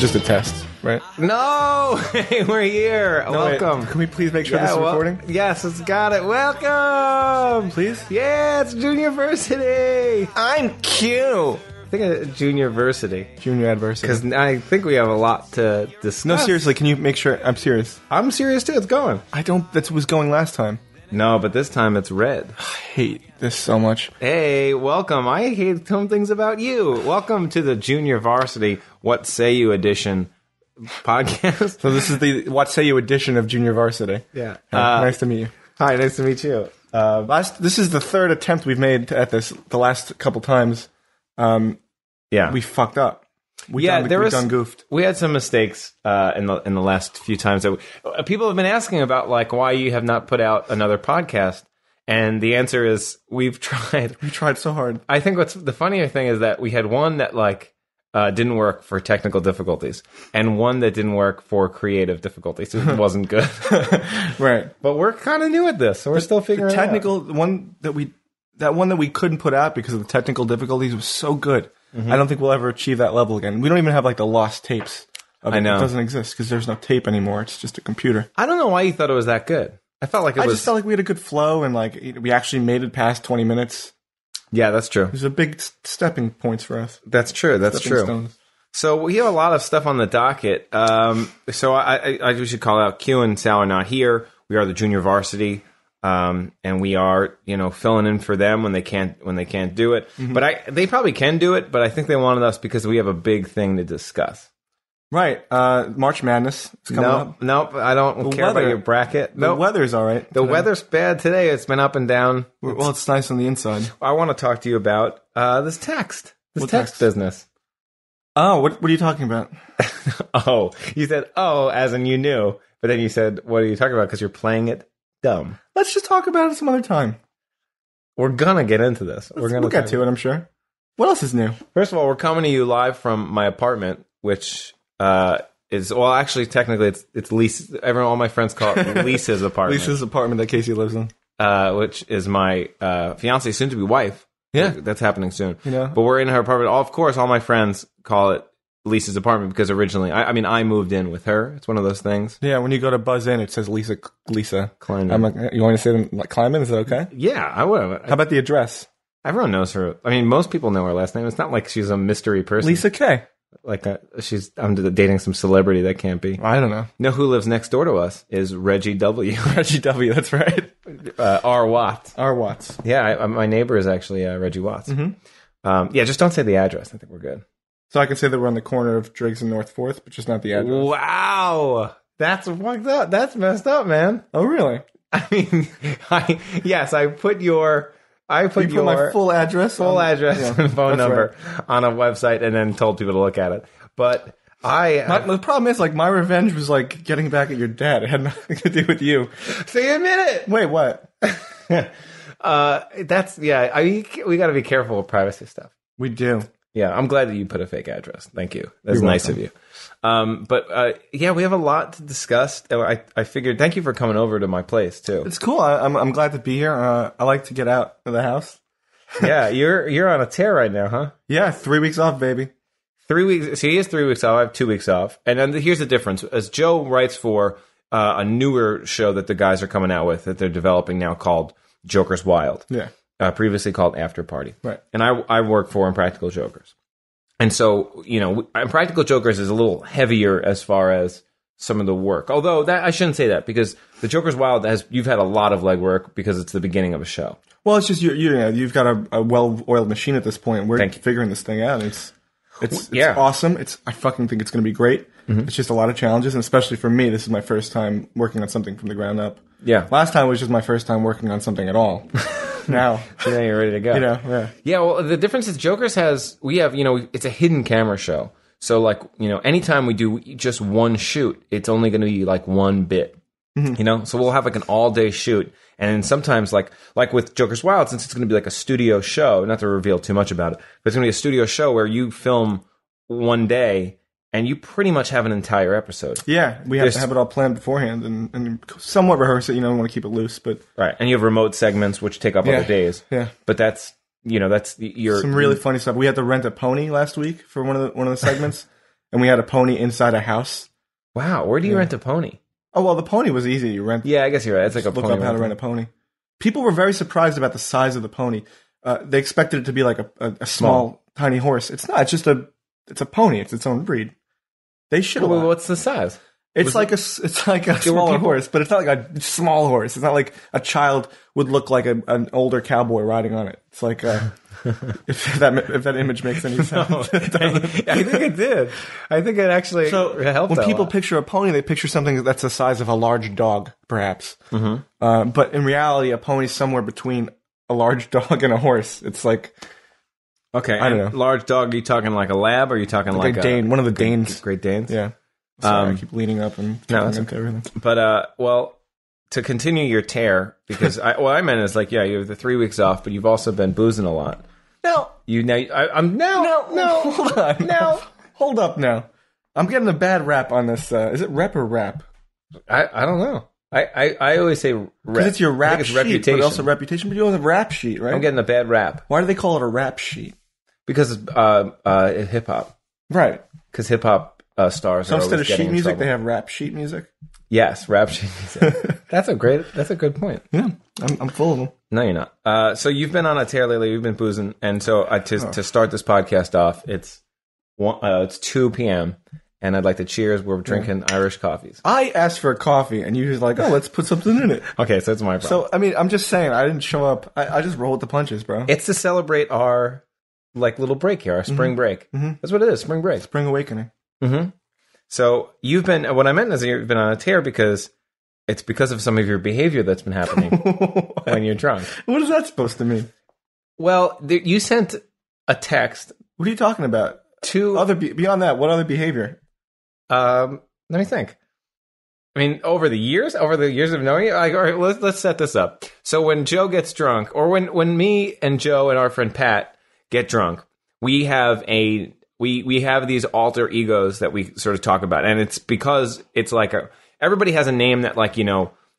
is just a test, right? No! We're here. No, Welcome. Wait, can we please make sure this is recording? Yes, it's got it. Welcome! Please? Yeah, it's Juniorversity! I'm Q! I think it's Juniorversity. Junior Adversity. Because I think we have a lot to discuss. No, seriously, can you make sure? I'm serious. I'm serious too, it's going. That was going last time. No, but this time it's red. I hate this so much. Hey, welcome. I hate some things about you. Welcome to the Junior Varsity What Say You edition podcast. So this is the What Say You edition of Junior Varsity. Yeah. Nice to meet you. Hi, nice to meet you. This is the third attempt we've made at this. The last couple times, Yeah. we fucked up. We done goofed. We had some mistakes in the last few times that people have been asking about, like, why you have not put out another podcast, and the answer is we've tried. We tried so hard. I think what's the funnier thing is that we had one that didn't work for technical difficulties, and one that didn't work for creative difficulties. It wasn't good, Right? but we're kind of new at this, so we're still figuring it out. The one that we couldn't put out because of the technical difficulties was so good. I don't think we'll ever achieve that level again. We don't even have the lost tapes. I know. It doesn't exist because there's no tape anymore. It's just a computer. I don't know why you thought it was that good. I felt like I just felt like we had a good flow and we actually made it past 20 minutes. Yeah, that's true. It was a big stepping points for us. That's true. That's Stepping true. stones. So we have a lot of stuff on the docket. So we should call out Q and Sal are not here. We are the Junior Varsity. And we are, filling in for them when they can't do it. Mm-hmm. But they probably can do it, but I think they wanted us because we have a big thing to discuss. Right. March Madness is coming up. Nope, I don't care about your bracket. The weather's all right. The weather's bad today. It's been up and down. Well, it's nice on the inside. I want to talk to you about this text. This text business. Oh, what are you talking about? Oh, you said, as in you knew. But then you said, what are you talking about? Because you're playing it dumb. Let's just talk about it some other time. We're gonna get into this. We'll get to it, I'm sure. What else is new? First of all, we're coming to you live from my apartment, which is, well, actually, technically, it's Lisa. All my friends call it Lisa's apartment. Lisa's apartment that Casey lives in. Which is my fiance, soon-to-be wife. Yeah. That's happening soon. But we're in her apartment. Of course, all my friends call it Lisa's apartment because originally, I moved in with her. It's one of those things. Yeah, when you go to buzz in, it says Lisa Kleinman. I'm like, you want to say Kleinman? Is that okay? Yeah, I would. How about the address? Everyone knows her. I mean, most people know her last name. It's not like she's a mystery person. Lisa K. I'm dating some celebrity that can't be. I don't know. You know who lives next door to us is Reggie W. Reggie W. That's right. R. Watts. R. Watts. Yeah, my neighbor is actually Reggie Watts. Mm-hmm. Yeah, just don't say the address. I think we're good. So I can say that we're on the corner of Driggs and North 4th, but just not the address. Wow. That's fucked up. That's messed up, man. Oh, really? I mean, I put my full address and phone number right. on a website and then told people to look at it. But the problem is, my revenge was getting back at your dad. It had nothing to do with you. So you admit it. Wait, what? We got to be careful with privacy stuff. We do. Yeah, I'm glad that you put a fake address. Thank you. That's nice of you. But we have a lot to discuss. I figured, thank you for coming over to my place too. It's cool. I'm glad to be here. I like to get out of the house. Yeah, you're on a tear right now, huh? Yeah, 3 weeks off, baby. 3 weeks. So he has 3 weeks off. I have 2 weeks off. And then here's the difference. As Joe writes for a newer show that the guys are coming out with that they're developing now called Joker's Wild. Yeah. Previously called After Party. Right. And I work for Impractical Jokers. And so, Impractical Jokers is a little heavier as far as some of the work. Although, I shouldn't say that, because the Joker's Wild, you've had a lot of legwork because it's the beginning of a show. Well, it's just, you've got a well-oiled machine at this point. We're figuring this thing out. It's awesome. I fucking think it's going to be great. Mm-hmm. It's just a lot of challenges, and especially for me, this is my first time working on something from the ground up. Yeah. Last time was just my first time working on something at all. Now you're ready to go. Yeah. Well, the difference is Jokers it's a hidden camera show. So anytime we do just one shoot, it's only going to be one bit. Mm-hmm. So we'll have an all-day shoot, and then sometimes like with Joker's Wild, since it's going to be a studio show, not to reveal too much about it, but it's going to be a studio show where you film one day and you pretty much have an entire episode. Yeah, we have to have it all planned beforehand and somewhat rehearse it. We want to keep it loose, but right. And you have remote segments which take up other days. Yeah, but that's some really funny stuff. We had to rent a pony last week for one of the segments, and we had a pony inside a house. Wow, where do you rent a pony? Oh, well, the pony was easy. You rent. Yeah, I guess you're right. It's like a look pony. Look up how to rent a pony. People were very surprised about the size of the pony. They expected it to be like a small, tiny horse. It's not. It's just it's a pony. It's its own breed. They should have. Well, what's the size? It's like a smaller horse, but it's not like a small horse. It's not like a child would look like an older cowboy riding on it. It's like if that image makes any sense. No, I think it did. I think it actually helped. When people picture a pony, they picture something that's the size of a large dog, perhaps. Mm-hmm. But in reality, a pony is somewhere between a large dog and a horse. It's like. Okay, I don't know. Large dog, are you talking like a lab, or are you talking like a Dane? One of the Danes. Great Danes? Yeah. Sorry, I keep leaning up and into everything. But, well, to continue your tear, because what I meant is like, yeah, you have the 3 weeks off, but you've also been boozing a lot. No. Hold on. No. Hold up now. I'm getting a bad rap on this. Is it rep or rap? I don't know. I always say rep. Because it's your rap sheet, reputation. but also reputation. But you don't have a rap sheet, right? I'm getting a bad rap. Why do they call it a rap sheet? Because it's hip-hop. Right. Because hip-hop stars so are instead always of getting sheet music, trouble. they have rap sheet music? Yes, rap sheet music. That's a good point. Yeah, I'm full of them. No, you're not. So you've been on a tear lately. You've been boozing. And so to start this podcast off, it's 2 p.m., and I'd like to cheers. We're drinking Irish coffees. I asked for a coffee, and you was like, oh, let's put something in it. Okay, so it's my problem. So, I mean, I'm just saying, I didn't show up. I just roll with the punches, bro. It's to celebrate our, little break here, our spring break. Mm-hmm. That's what it is, spring break. Spring awakening. Mm-hmm. So, what I meant is you've been on a tear because it's because of some of your behavior that's been happening when you're drunk. What is that supposed to mean? Well, you sent a text. What are you talking about? Beyond that, what other behavior? Let me think. I mean, over the years of knowing you, all right, let's set this up. So when Joe gets drunk, or when me and Joe and our friend Pat get drunk, we have these alter egos that we sort of talk about, and it's because it's like everybody has a name that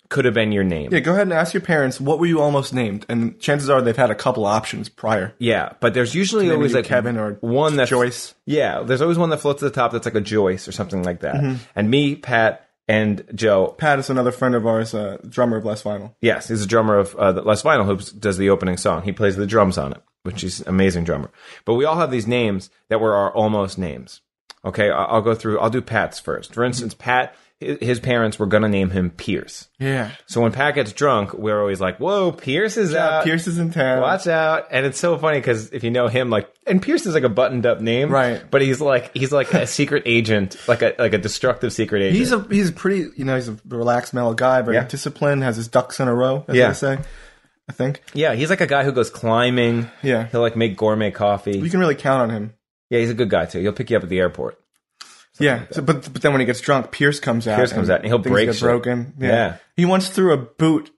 could have been your name. Yeah, go ahead and ask your parents, what were you almost named? And chances are they've had a couple options prior. Yeah, but there's usually always like Kevin or one that's Joyce. Yeah, there's always one that floats to the top that's like a Joyce or something like that. Mm-hmm. And me, Pat, and Joe. Pat is another friend of ours, drummer of Les Vinyl. Yes, he's a drummer of Les Vinyl who does the opening song. He plays the drums on it, which is an amazing drummer. But we all have these names that were our almost names. Okay, I'll go through. I'll do Pat's first. For instance, Pat, his parents were going to name him Pierce. Yeah. So when Pat gets drunk, we're always like, whoa, Pierce is out. Pierce is in town. Watch out. And it's so funny because if you know him, and Pierce is like a buttoned up name. Right. But he's like a secret agent, like a destructive secret agent. He's pretty, he's a relaxed, mellow guy, very disciplined, has his ducks in a row, as they say. I think. Yeah, he's like a guy who goes climbing. Yeah. He'll make gourmet coffee. You can really count on him. Yeah, he's a good guy too. He'll pick you up at the airport. Yeah, but then when he gets drunk, Pierce comes out. And he'll break shit. Broken. Yeah. He once threw a boot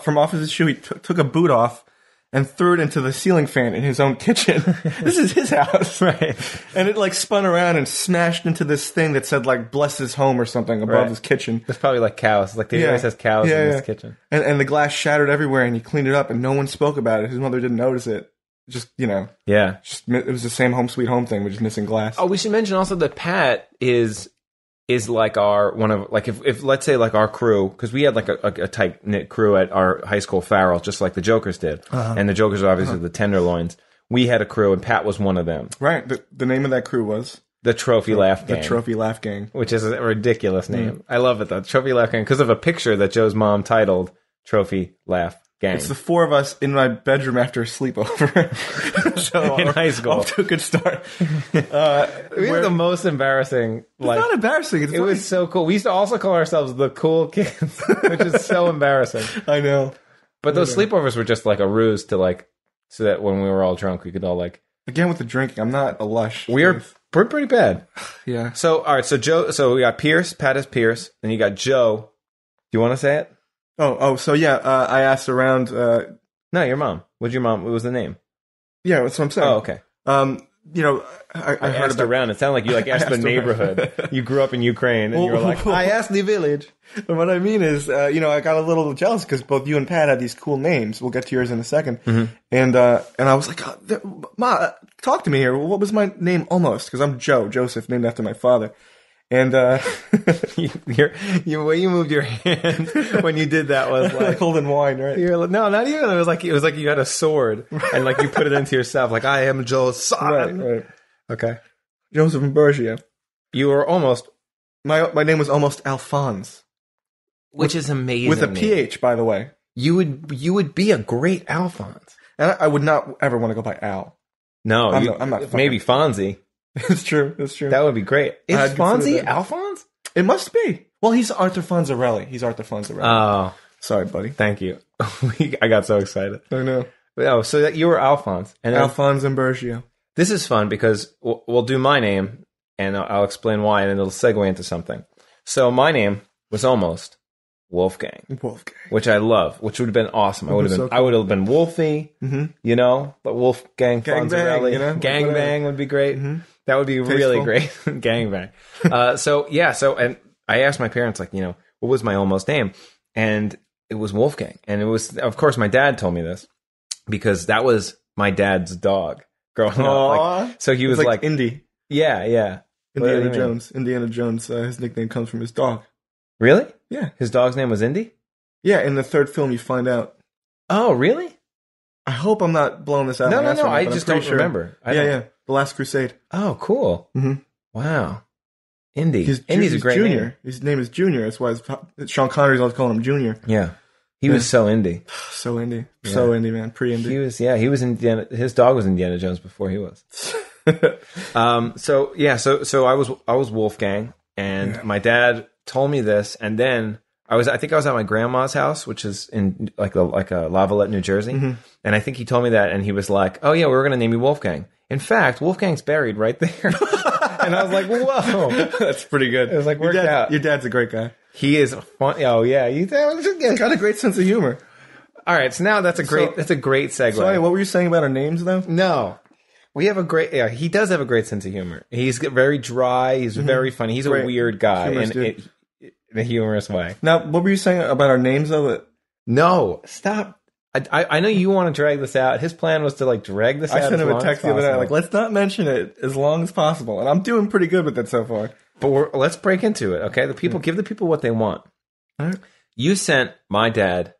from off of his shoe. He took a boot off and threw it into the ceiling fan in his own kitchen. This is his house. Right. And it spun around and smashed into this thing that said bless his home or something above his kitchen. It's probably like cows. He always has cows in his kitchen. And the glass shattered everywhere and he cleaned it up and no one spoke about it. His mother didn't notice it. It was the same home sweet home thing, but just missing glass. Oh, we should mention also that Pat is like our one of if let's say our crew, because we had a tight knit crew at our high school Farrell, just like the Jokers did, and the Jokers are obviously the Tenderloins. We had a crew, and Pat was one of them. Right. The name of that crew was the Trophy Laugh Gang. The Trophy Laugh Gang, which is a ridiculous name. I love it though, Trophy Laugh Gang, because of a picture that Joe's mom titled Trophy Laugh Gang. It's the four of us in my bedroom after a sleepover. So in high school. Off to a good start. We were the most embarrassing. It's not embarrassing. It was so cool. We used to also call ourselves the cool kids, which is so embarrassing. I know. But those sleepovers were just a ruse to so that when we were all drunk, we could all Again with the drinking, I'm not a lush. We're pretty bad. Yeah. So, all right. So Joe, we got Pierce, Pat is Pierce, and you got Joe. Do you want to say it? So yeah, I asked around. No, your mom. What was the name? Yeah, that's what I'm saying. Oh, okay. I asked around. It sounded like you asked the neighborhood. You grew up in Ukraine, and you were like, I asked the village. But what I mean is, I got a little jealous because both you and Pat had these cool names. We'll get to yours in a second. Mm-hmm. And I was like, Ma, talk to me here. What was my name almost? Because I'm Joseph, named after my father. And the way you moved your hand when you did that was like holding wine, right? No, not even. It was like you had a sword and you put it into yourself. Like, I am Joseph. Right. Okay. Joseph Imbergia. You were almost. My name was almost Alphonse, which is amazing. With a PH, by the way. You would be a great Alphonse. And I would not ever want to go by Al. No, I'm not. Maybe Fonzie. It's true. That would be great. Is Fonzie Alphonse? It must be. Well, he's Arthur Fonzarelli. Oh. Sorry, buddy. Thank you. I got so excited. I know. Oh, so that you were Alphonse. And Alphonse Imbergia. This is fun because we'll do my name, and I'll explain why, and it'll segue into something. So my name was almost Wolfgang, which I love, which would have been awesome. I would have been Wolfie, but Wolfgang Fonzarelli, gangbang would be great. Mm-hmm. That would be really great, gangbang. And I asked my parents, what was my almost name, and it was Wolfgang, and it was, of course, my dad told me this because that was my dad's dog growing up. So he was like Indy, yeah, Indiana Jones. Indiana Jones. His nickname comes from his dog. Really? Yeah. His dog's name was Indy? Yeah, in the third film you find out. Oh, really? I hope I'm not blowing this out. No, I just don't remember. Yeah. The Last Crusade. Oh, cool. Mm-hmm. Wow. Indy. Indy's a great Junior. name. His name is Junior. That's why Sean Connery's always calling him Junior. Yeah. He was so Indy. So Indy. Yeah. So Indy, man. Pre-Indy. He was Indiana. His dog was Indiana Jones before he was. So I was Wolfgang, and my dad told me this, and then I think I was at my grandma's house, which is in like a Lavalette, New Jersey, and I think he told me that, and he was like, "Oh yeah, we were going to name you Wolfgang. In fact, Wolfgang's buried right there." And I was like, "Whoa, that's pretty good." It was like worked out. Your dad's a great guy. He is fun. Oh yeah, he's got a great sense of humor. All right, so now that's a great segue. Sorry, what were you saying about our names though? No. We have he does have a great sense of humor. He's very dry. He's very funny. He's a weird guy in a humorous way. Now, what were you saying about our names, though? No, stop. I know you want to drag this out. His plan was to drag this out. I sent him a text the other night, let's not mention it as long as possible. And I'm doing pretty good with it so far. But let's break into it, okay? Give the people what they want. All right. You sent my dad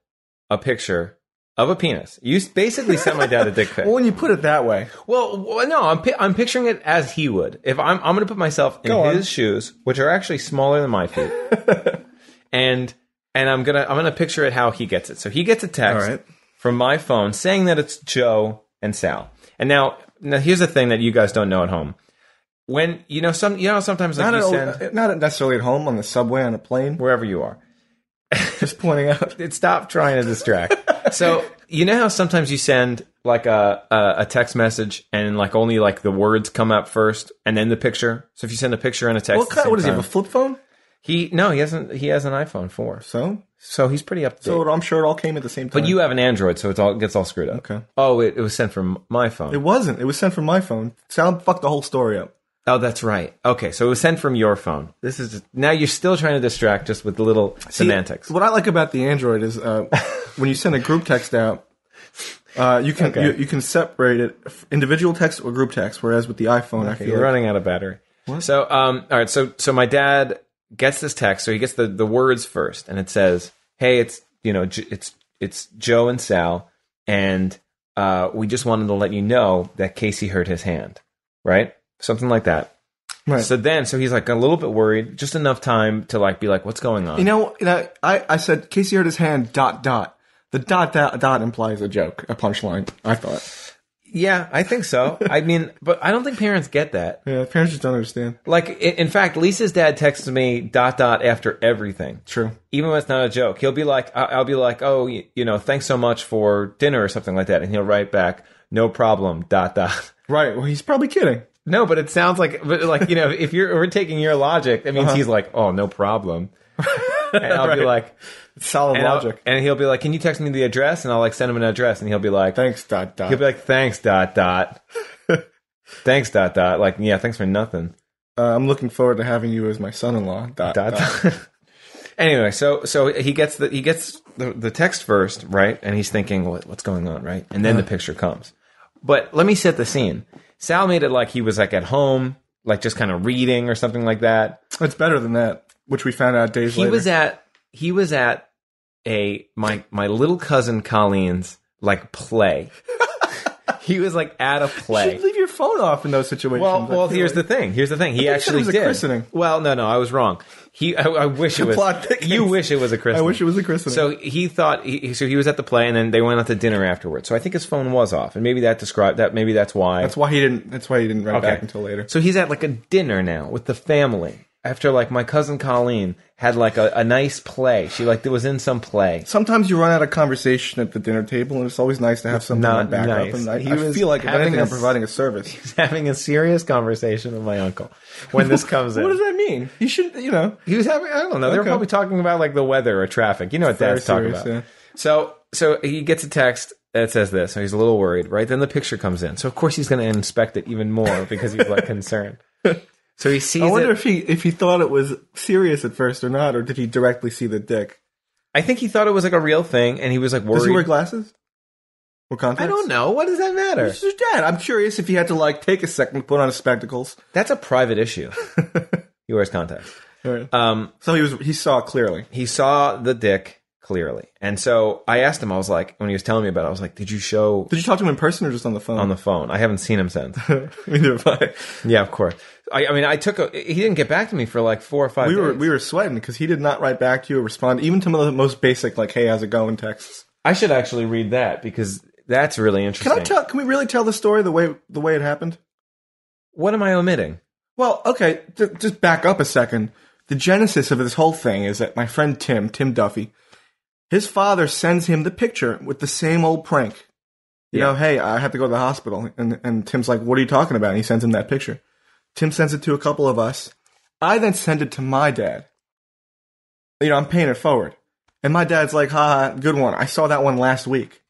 a picture of a penis. You basically sent my dad a dick pic. Well, when you put it that way. Well, no, I'm picturing it as he would. If I'm going to put myself in his shoes, which are actually smaller than my feet, and I'm gonna picture it how he gets it. So he gets a text from my phone saying that it's Joe and Sal. And now here's the thing that you guys don't know at home. When sometimes send not necessarily at home, on the subway, on a plane, wherever you are. Just pointing out. Stop trying to distract. So you know how sometimes you send a text message and only the words come up first and then the picture. So if you send a picture and a text, what does he have, a flip phone? He has an iPhone 4. So he's pretty up to date. So I'm sure it all came at the same time. But you have an Android, so it gets all screwed up. Okay. Oh, it was sent from my phone. It wasn't. It was sent from my phone. Sal fucked the whole story up. Oh, that's right. Okay, so it was sent from your phone. Now you're still trying to distract just with the little semantics. What I like about the Android is when you send a group text out, you can separate it individual text or group text. Whereas with the iPhone, I feel you're running out of battery. What? So all right. So my dad gets this text. So he gets the words first, and it says, "Hey, it's Joe and Sal, and we just wanted to let you know that Casey hurt his hand." Right. Something like that. Right. So he's a little bit worried, just enough time to be like, what's going on? I said, Casey hurt his hand, ... The ... implies a joke, a punchline, I thought. Yeah, I think so. I mean, but I don't think parents get that. Yeah, parents just don't understand. In fact, Lisa's dad texts me ... after everything. True. Even when it's not a joke. He'll be like, I'll be like, oh, thanks so much for dinner or something like that. And he'll write back, no problem, ... Right, well, he's probably kidding. No, but it sounds like if we're taking your logic, that means he's like, oh, no problem. And I'll be like, solid logic. And he'll be like, can you text me the address? And I'll send him an address, and he'll be like, thanks ... He'll be like, thanks ... Thanks, ... Like, yeah, thanks for nothing. I'm looking forward to having you as my son-in-law. ... Anyway, so he gets the text first, right? And he's thinking, what's going on, right? And then the picture comes. But let me set the scene. Sal made it like he was like at home, like just kind of reading or something like that. It's better than that, which we found out days later. He was at my little cousin Colleen's like play. He was like at a play. You should leave your phone off in those situations. Well, here's the thing. He actually did. A christening. Well, no, I was wrong. I wish it was. You wish it was a christening. I wish it was a christening. So he thought. So he was at the play, and then they went out to dinner afterwards. So I think his phone was off, and maybe that described that. Maybe that's why. That's why he didn't write back until later. So he's at like a dinner now with the family. After like my cousin Colleen had like a nice play. She like was in some play. Sometimes you run out of conversation at the dinner table, and it's always nice to have something on backup. And I feel like if anything, I'm providing a service. He's having a serious conversation with my uncle when this comes in. What does that mean? He should, He was having, I don't know. They were probably talking about like the weather or traffic. You know what dads talk about. Yeah. So he gets a text that says this. So he's a little worried, right? Then the picture comes in. So of course he's going to inspect it even more because he's like concerned. So he sees it. I wonder if he thought it was serious at first or not, or did he directly see the dick? I think he thought it was like a real thing, and he was like worried. Does he wear glasses? Or contacts? I don't know. What does that matter? This is his dad. I'm curious if he had to like take a second to put on his spectacles. That's a private issue. He wears contacts. Right. So he saw clearly. He saw the dick clearly. And so I asked him, I was like, when he was telling me about it, I was like, did you talk to him in person or just on the phone? On the phone. I haven't seen him since. Neither have I. Yeah, of course. I mean, he didn't get back to me for like 4 or 5 days. We were sweating because he did not write back to you or respond, even to the most basic, like, hey, how's it going texts. I should actually read that because that's really interesting. Can we really tell the story the way it happened? What am I omitting? Well, okay, just back up a second. The genesis of this whole thing is that my friend Tim Duffy, his father sends him the picture with the same old prank. You know, hey, I have to go to the hospital. And Tim's like, what are you talking about? And he sends him that picture. Tim sends it to a couple of us. I then send it to my dad. I'm paying it forward. And my dad's like, haha, good one. I saw that one last week.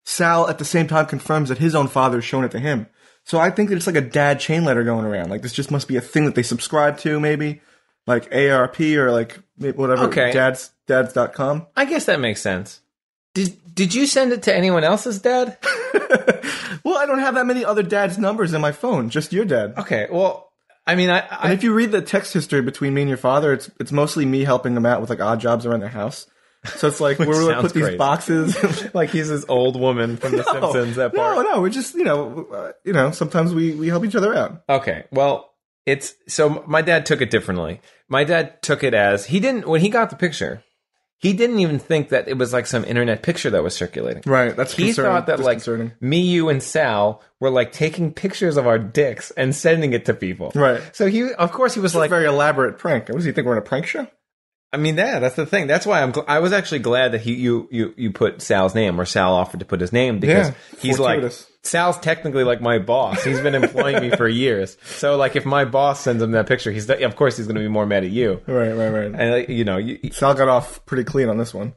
Sal, at the same time, confirms that his own father's shown it to him. So I think that it's like a dad chain letter going around. Like, this just must be a thing that they subscribe to, maybe. Like ARP or like whatever. Okay. Dads.com. I guess that makes sense. Did you send it to anyone else's dad? Well, I don't have that many other dads' numbers in my phone. Just your dad. Okay. Well, I mean, and if you read the text history between me and your father, it's mostly me helping them out with like odd jobs around their house. So it's like we're going to put these boxes. Like he's this old woman from The Simpsons. That part. No. We're just sometimes we help each other out. Okay. Well, so my dad took it differently. My dad took it as when he got the picture. He didn't even think that it was like some internet picture that was circulating. Right, that's concerning. He thought that like me, you, and Sal were like taking pictures of our dicks and sending it to people. Right. So of course he was like a very elaborate prank. What does he think, we're in a prank show? I mean, that's the thing. That's why I was actually glad that you put Sal's name, or Sal offered to put his name, because he's fortuitous. Like, Sal's technically like my boss. He's been employing me for years. So like if my boss sends him that picture, of course he's going to be more mad at you. Right. And Sal got off pretty clean on this one.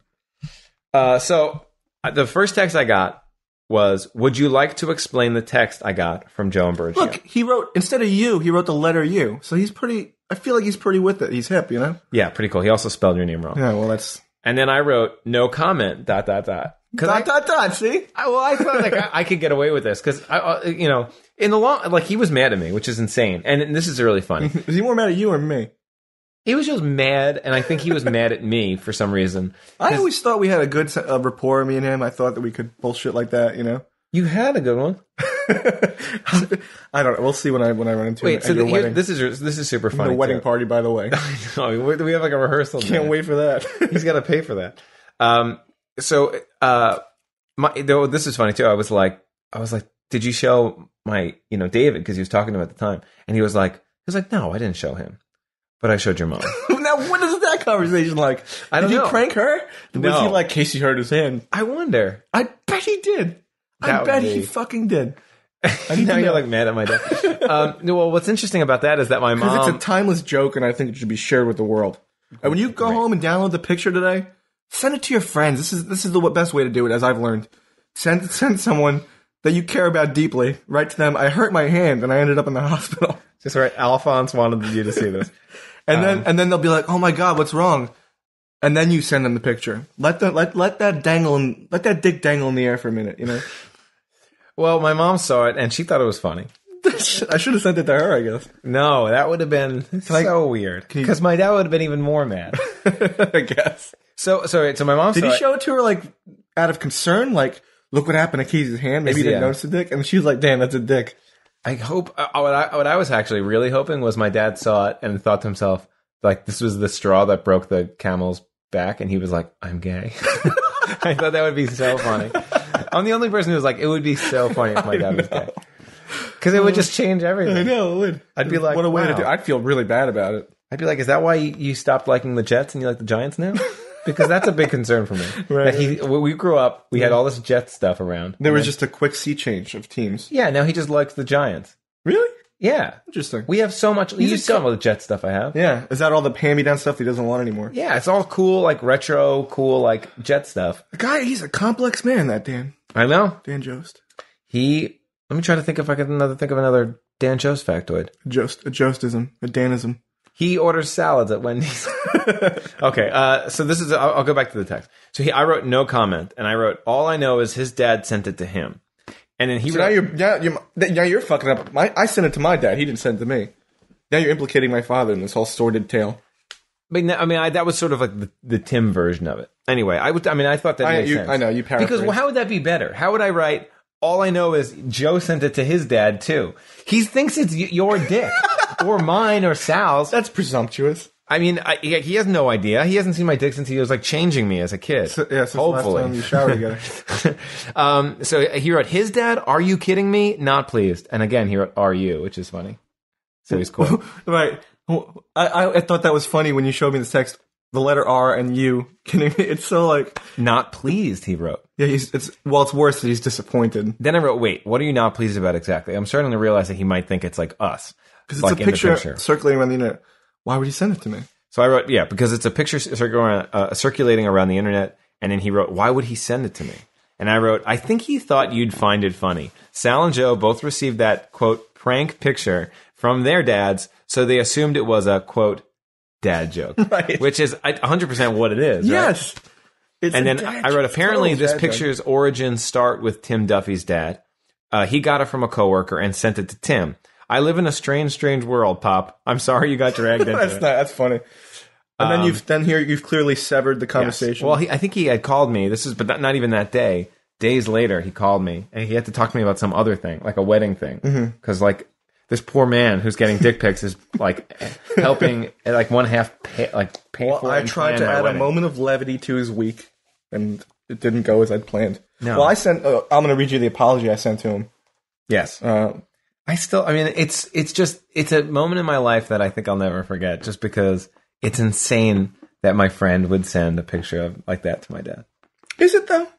So the first text I got was, would you like to explain the text I got from Joe and Bergio? Look, he wrote, instead of you, he wrote the letter U. So I feel like he's pretty with it. He's hip, you know? Yeah, pretty cool. He also spelled your name wrong. Yeah, well, that's... And then I wrote, no comment, ... See? I thought like I could get away with this because in the long, like he was mad at me, which is insane, and this is really funny. Is he more mad at you or me? He was just mad, and I think he was mad at me for some reason. I always thought we had a good rapport, me and him. I thought that we could bullshit like that, you know. You had a good one. I don't know. We'll see when I run into him. Wait, so this is super funny. The wedding party, by the way. We have like a rehearsal. Can't wait for that. He's got to pay for that. This is funny too. I was like, did you show my, David? Because he was talking to him at the time, and he was like, no, I didn't show him, but I showed your mom. Now, what is that conversation like? I don't know. Did you prank her? No. Was he like Casey hurt his hand? I wonder. I bet he did. I bet he fucking did. Now you're like mad at my dad. Well, what's interesting about that is that my mom... Because it's a timeless joke, and I think it should be shared with the world. And when you go home and download the picture today, send it to your friends. This is the best way to do it, as I've learned. Send someone that you care about deeply. Write to them, I hurt my hand and I ended up in the hospital. Just right. Alphonse wanted you to see this. and then they'll be like, oh my God, what's wrong? And then you send them the picture. Let that dick dangle in the air for a minute, you know? Well, my mom saw it and she thought it was funny. I should have sent it to her, I guess. No, that would have been so weird. Because my dad would have been even more mad. I guess. So my mom Did he show it to her, like, out of concern? Like, look what happened to Casey's hand. Maybe he didn't notice the dick. And she was like, damn, that's a dick. I hope... what I was actually really hoping was my dad saw it and thought to himself, like, this was the straw that broke the camel's back. And he was like, I'm gay. I thought that would be so funny. I'm the only person who was like, it would be so funny if my dad was gay. Because it would just change everything. I know, it would. I'd be like, what a way to do it. I'd feel really bad about it. I'd be like, is that why you stopped liking the Jets and you like the Giants now? Because that's a big concern for me. Right. When we grew up, we had all this Jets stuff around. There was just a quick sea change of teams. Yeah, now he just likes the Giants. Really? Yeah. Interesting. We have so much. You see all the Jet stuff I have. Yeah. Is that all the hand-me-down stuff he doesn't want anymore? Yeah, it's all cool, like retro, cool, like Jet stuff. The guy, he's a complex man, that Dan. I know. Dan Jost. Let me try to think if I can think of another Dan Jost factoid. A Jostism. A Danism. He orders salads at Wendy's. Okay, so this is... I'll go back to the text. So I wrote no comment, and I wrote, all I know is his dad sent it to him. And then he... So now you're fucking up. I sent it to my dad. He didn't send it to me. Now you're implicating my father in this whole sordid tale. But I mean, that was sort of like the Tim version of it. Anyway, I thought that made sense. I know, you paraphrased. Because how would that be better? How would I write... All I know is Joe sent it to his dad, too. He thinks it's your dick. Or mine or Sal's. That's presumptuous. I mean, he has no idea. He hasn't seen my dick since he was, like, changing me as a kid. Since hopefully. The last time you showered together. So he wrote, his dad, are you kidding me? Not pleased. And again, he wrote, are you? Which is funny. So he's cool. Right. I thought that was funny when you showed me the text. The letter R and U. Kidding me? It's so like... Not pleased, he wrote. Yeah, it's worse that he's disappointed. Then I wrote, wait, what are you not pleased about exactly? I'm starting to realize that he might think it's like us. Because it's like a picture circulating around the internet. Why would he send it to me? So I wrote, yeah, because it's a picture circulating around the internet. And then he wrote, why would he send it to me? And I wrote, I think he thought you'd find it funny. Sal and Joe both received that, quote, prank picture from their dads, so they assumed it was a, quote, dad joke, right. Which is 100% what it is. Yes. Right? And then I wrote, apparently this picture's origins start with Tim Duffy's dad. He got it from a coworker and sent it to Tim. I live in a strange, strange world, Pop. I'm sorry you got dragged into it. That's funny. And then you've clearly severed the conversation. Yes. Well, I think he had called me. But not even that day. Days later, he called me and he had to talk to me about some other thing, like a wedding thing, because like. This poor man who's getting dick pics is like helping like one half pay for. I tried to add a moment of levity to his week, and it didn't go as I'd planned. No. Well, I'm going to read you the apology I sent to him. Yes. It's a moment in my life that I think I'll never forget, just because it's insane that my friend would send a picture of like that to my dad. Is it though?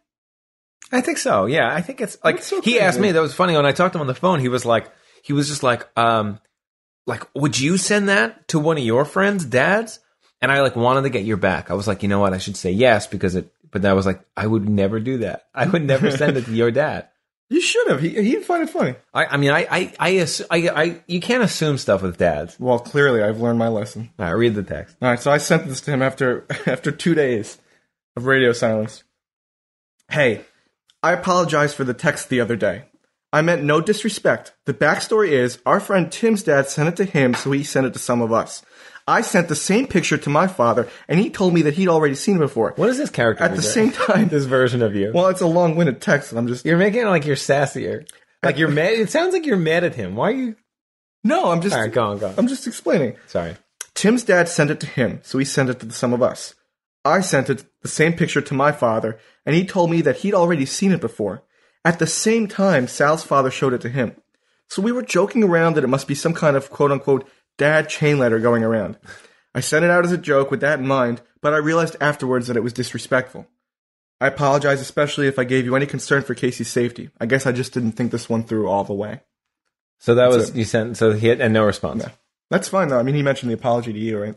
I think so. Yeah, I think it's like he asked me. That was funny when I talked to him on the phone. He was just like, would you send that to one of your friends' dads? And I like wanted to get your back. I was like, you know what? I should say yes but that was like, I would never do that. I would never send it to your dad. You should have. He'd find it funny. You can't assume stuff with dads. Well, clearly I've learned my lesson. All right, read the text. All right, so I sent this to him after 2 days of radio silence. Hey, I apologize for the text the other day. I meant no disrespect. The backstory is, our friend Tim's dad sent it to him, so he sent it to some of us. I sent the same picture to my father, and he told me that he'd already seen it before. What is this character? At the same time... This version of you. Well, it's a long-winded text, and I'm just... You're making it like you're sassier. Like you're mad... It sounds like you're mad at him. Why are you... No, I'm just... All right, go on. I'm just explaining. Sorry. Tim's dad sent it to him, so he sent it to some of us. I sent it, the same picture to my father, and he told me that he'd already seen it before. At the same time, Sal's father showed it to him. So we were joking around that it must be some kind of quote-unquote dad chain letter going around. I sent it out as a joke with that in mind, but I realized afterwards that it was disrespectful. I apologize especially if I gave you any concern for Casey's safety. I guess I just didn't think this one through all the way. So you sent, so he had and no response. Yeah. That's fine though. I mean, he mentioned the apology to you, right?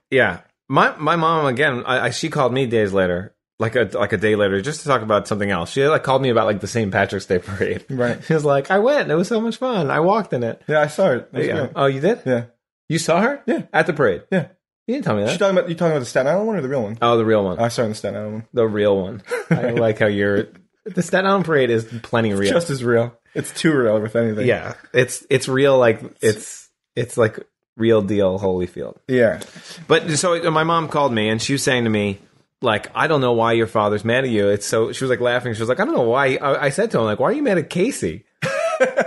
Yeah. My mom, again, she called me days later, like a day later just to talk about something else. She like called me about like the St. Patrick's Day parade. Right. She was like, I went. It was so much fun. I walked in it. Yeah, I saw it. Yeah. Oh, you did? Yeah. You saw her? Yeah. At the parade? Yeah. You didn't tell me that. You talking about the Staten Island one or the real one? Oh, the real one. I saw the Staten Island one. The real one. I like how the Staten Island parade is plenty real. Just as real. It's too real with anything. Yeah. It's real like it's like real deal Holyfield. Yeah. But so my mom called me and she was saying to me, like, I don't know why your father's mad at you. She was like laughing. She was like, I don't know why. I said to him, like, why are you mad at Casey?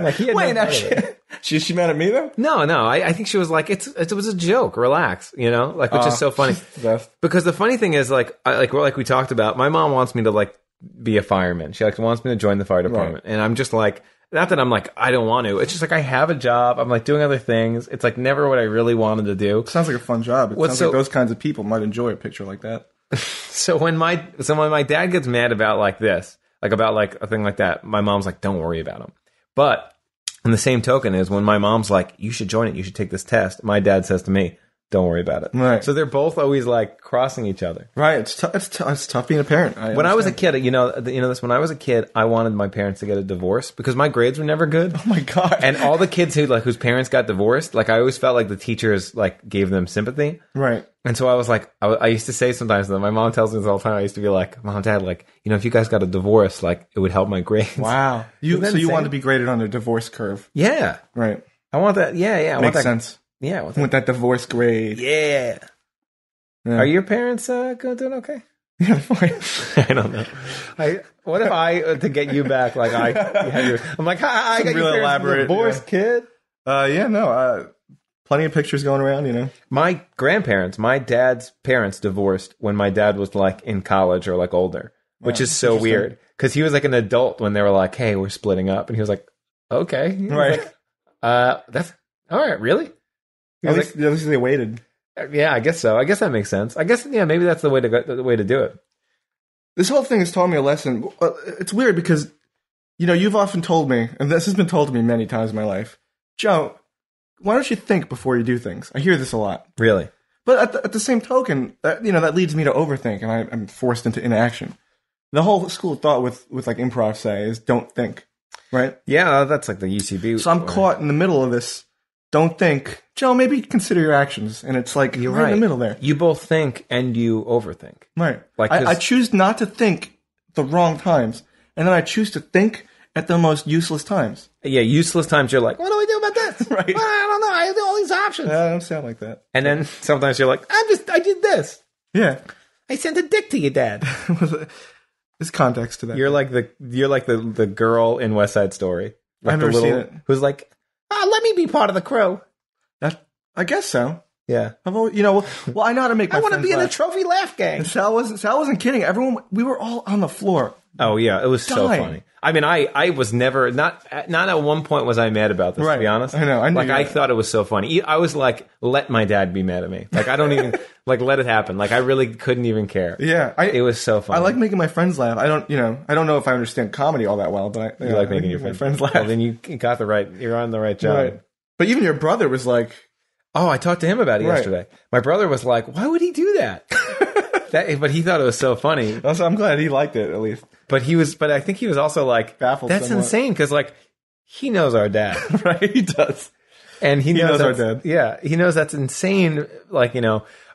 Like, he had She mad at me though? No. I think she was like, it was a joke. Relax, like, which is so funny. Because the funny thing is, like we talked about, my mom wants me to like be a fireman. She like wants me to join the fire department, and I'm just like, not that I'm like I don't want to. It's just like I have a job. I'm like doing other things. It's like never what I really wanted to do. It sounds like a fun job. It sounds like those kinds of people might enjoy a picture like that. So when my dad gets mad about like this, like about like a thing like that, my mom's like, don't worry about him. But on the same token is when my mom's like, you should join it, you should take this test, my dad says to me, don't worry about it. Right. So they're both always like crossing each other. Right. It's tough being a parent. When I was a kid, this. When I was a kid, I wanted my parents to get a divorce because my grades were never good. Oh my god! And all the kids whose parents got divorced, like I always felt like the teachers like gave them sympathy. Right. And so I was like, I used to say sometimes that my mom tells me this all the time. I used to be like, Mom, Dad, like, if you guys got a divorce, like it would help my grades. Wow. You wanted to be graded on the divorce curve? Yeah. Right. I want that. Yeah. Makes sense. Yeah, with that divorce grade. Yeah. Are your parents doing okay? Yeah, fine. I don't know. What if to get you back? Like I'm like, I got real elaborate divorce, kid. Plenty of pictures going around. My grandparents, my dad's parents, divorced when my dad was like in college or like older, which is so weird because he was like an adult when they were like, "Hey, we're splitting up," and he was like, "Okay, right, that's all right, really." At least they waited. Yeah, I guess so. I guess that makes sense. I guess maybe that's the way to do it. This whole thing has taught me a lesson. It's weird because you've often told me, and this has been told to me many times in my life, Joe, why don't you think before you do things? I hear this a lot. Really? But at the same token, that leads me to overthink, and I'm forced into inaction. The whole school of thought with like improv is don't think, right? Yeah, that's like the UCB. So I'm caught in the middle of this. Don't think, Joe, maybe consider your actions. And it's like, you're right in the middle there. You both think and you overthink. Right. Like I choose not to think the wrong times. And then I choose to think at the most useless times. Yeah, useless times you're like, what do I do about this? Right. Well, I don't know. I have all these options. I don't sound like that. And then sometimes you're like, I did this. Yeah. I sent a dick to your dad. There's context to that. You're like the girl in West Side Story. Like I've never seen it. Who's like, let me be part of the crew. I guess so. Yeah. I know how to make my I want to be in laugh. the trophy laugh gang. And Sal wasn't kidding. We were all on the floor. Oh yeah, it was so funny. I mean, I was never not at one point was I mad about this. Right. To be honest, I know. I thought it was so funny. I was like, let my dad be mad at me. Like I don't even like let it happen. Like I really couldn't even care. Yeah, it was so funny. I like making my friends laugh. I don't know if I understand comedy all that well, but you like making your friends laugh. Well, then you're on the right job. Right. But even your brother was like, oh, I talked to him about it yesterday. My brother was like, why would he do that? But he thought it was so funny. Also, I'm glad he liked it at least. But I think he was also like baffled. That's somewhat insane because like he knows our dad, right? He does, and he knows our dad. Yeah, he knows that's insane. Like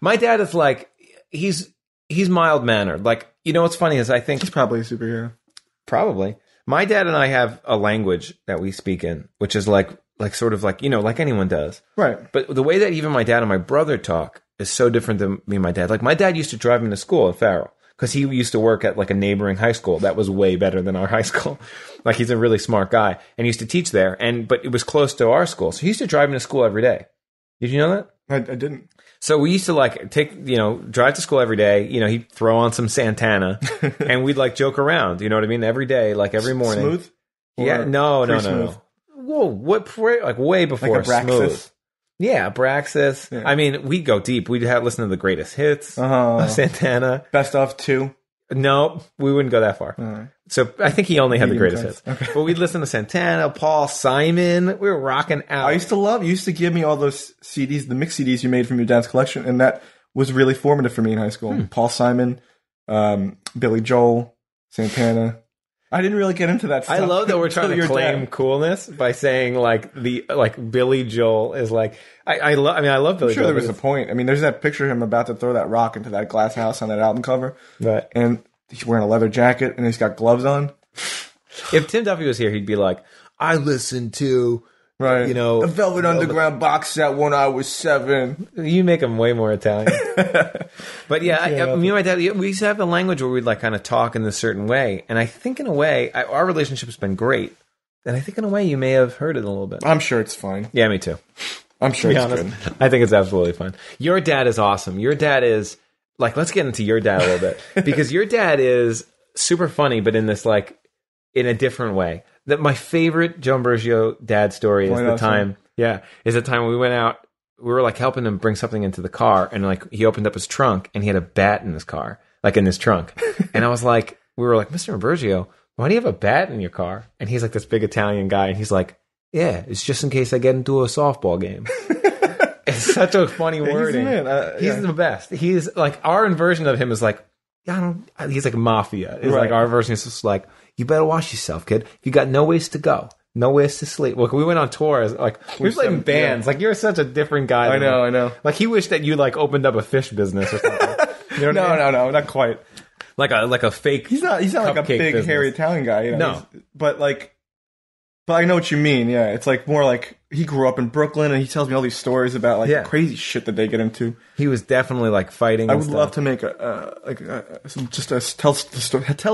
my dad is like he's mild mannered. Like what's funny is I think he's probably a superhero. Probably my dad and I have a language that we speak in, which is like sort of like like anyone does, right? But the way that even my dad and my brother talk is so different than me and my dad. Like my dad used to drive me to school in Farrell. Because he used to work at like a neighboring high school that was way better than our high school. Like he's a really smart guy and he used to teach there. But it was close to our school, so he used to drive me to school every day. Did you know that? I didn't. So we used to like take drive to school every day. He'd throw on some Santana and we'd like joke around. You know what I mean? Every day, like every morning. Smooth? Yeah. No. Whoa! What? Like way before like a Smooth. Yeah, Braxis. Yeah. I mean, we'd go deep. We'd listen to the greatest hits, Santana. Best of 2. No, we wouldn't go that far. Right. So I think he only had the greatest hits. Okay. But we'd listen to Santana, Paul Simon. We were rocking out. You used to give me all those CDs, the mix CDs you made from your dad's collection, and that was really formative for me in high school. Paul Simon, Billy Joel, Santana. I didn't really get into that stuff. I love that we're trying to claim coolness by saying like Billy Joel is like I love Billy Joel. There was a point. I mean, there's that picture of him about to throw that rock into that glass house on that album cover. Right. And he's wearing a leather jacket and he's got gloves on. If Tim Duffy was here, he'd be like, I listened to the Velvet Underground box set when I was 7. You make him way more Italian. But yeah, me and my dad, we used to have a language where we'd like kind of talk in a certain way. And I think in a way, our relationship's been great. And I think in a way, you may have heard it a little bit. I'm sure it's fine. Yeah, me too. I'm sure it's good. I think it's absolutely fine. Your dad is awesome. Your dad is, like, let's get into your dad a little bit. Because your dad is super funny, but in this, like, in a different way. That my favorite Joe Ambrosio dad story is the time when we went out, we were like helping him bring something into the car, and like he opened up his trunk and he had a bat in his car, like in his trunk. And I was like, we were like, Mr. Ambrosio, why do you have a bat in your car? And he's like this big Italian guy, and he's like, yeah, it's just in case I get into a softball game. It's such a funny wording. He's the best. He's like, our version of him is like, he's like mafia. It's like our version is just like, you better watch yourself, kid. You got no ways to go, no ways to sleep. Look, we went on tours. Like we played in bands. Like you're such a different guy. I know. Like he wished that you like opened up a fish business or something. You know no, not quite. Like a fake. He's not like a big business. Hairy Italian guy. No, but I know what you mean. Yeah, it's like more like he grew up in Brooklyn, and he tells me all these stories about like crazy shit that they get into. He was definitely like fighting. I would love to make tell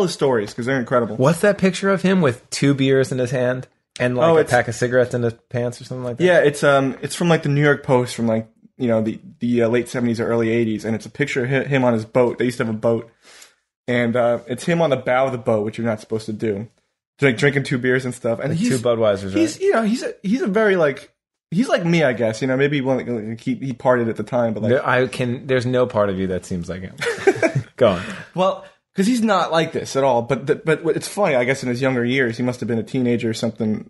his stories because they're incredible. What's that picture of him with 2 beers in his hand and like a pack of cigarettes in his pants or something like that? Yeah, it's from like the New York Post from like the late 70s or early 80s, and it's a picture of him on his boat. They used to have a boat, and it's him on the bow of the boat, which you're not supposed to do. Like drinking 2 beers and stuff, and like he's 2 Budweisers. He's a very like he's like me, I guess. He partied at the time, but like there's no part of you that seems like him. Go on. Well, because he's not like this at all. But it's funny. I guess in his younger years, he must have been a teenager or something.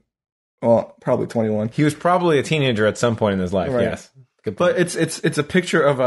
Well, probably 21. He was probably a teenager at some point in his life. Right. Yes, but it's a picture of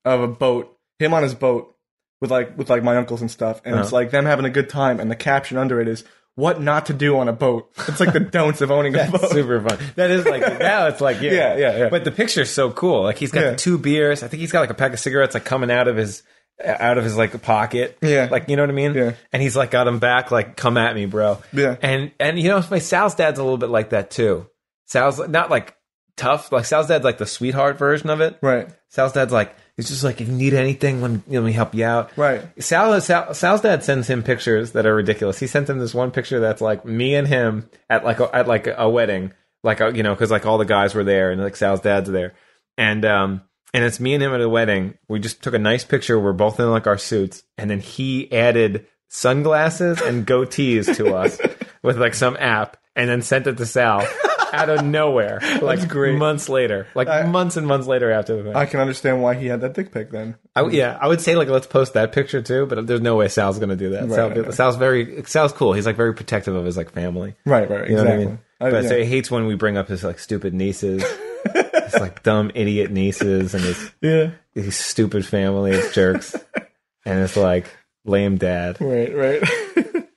a boat, him on his boat with my uncles and stuff, and it's like them having a good time, and the caption under it is, what not to do on a boat. It's like the don'ts of owning a boat. Super fun. That is like, now it's like, yeah. But the picture's so cool. Like he's got the 2 beers. I think he's got like a pack of cigarettes like coming out of his like pocket. Yeah. Like, you know what I mean? Yeah. And he's like got him back, like, come at me, bro. Yeah. And you know, my Sal's dad's a little bit like that too. Sal's not like tough. Like Sal's dad's like the sweetheart version of it. Right. Sal's dad's like, it's just like, if you need anything, let me help you out. Right. Sal's dad sends him pictures that are ridiculous. He sent him this one picture that's like me and him at a wedding, like because like all the guys were there and like Sal's dad's there, and it's me and him at a wedding. We just took a nice picture. We're both in like our suits, and then he added sunglasses and goatees to us with like some app, and then sent it to Sal. Out of nowhere, like months later, months and months later after the thing. I can understand why he had that dick pic then. I would say like let's post that picture too, but there's no way Sal's going to do that. Right. Sal's cool. He's like very protective of his like family. Right, you know exactly. What I mean? So he hates when we bring up his like stupid nieces, his like dumb idiot nieces, and his stupid family of jerks, and it's like lame dad. Right.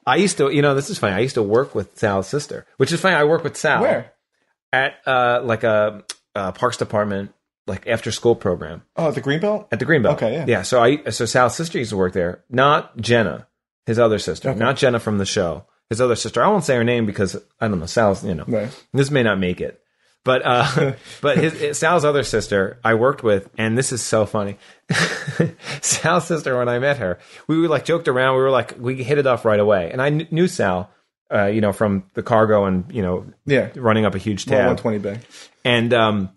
I used to, this is funny. I used to work with Sal's sister, which is funny. I work with Sal. Where? At like a parks department, like after school program. Oh, at the Greenbelt? At the Greenbelt. Okay, yeah. Yeah, so Sal's sister used to work there. Not Jenna, his other sister. Okay. Not Jenna from the show. His other sister. I won't say her name because, I don't know, Sal's, Right. This may not make it. But Sal's other sister I worked with, and this is so funny. Sal's sister, when I met her, we were like joked around. We hit it off right away. And I knew Sal. From the cargo and, running up a huge tab. 120 bay. And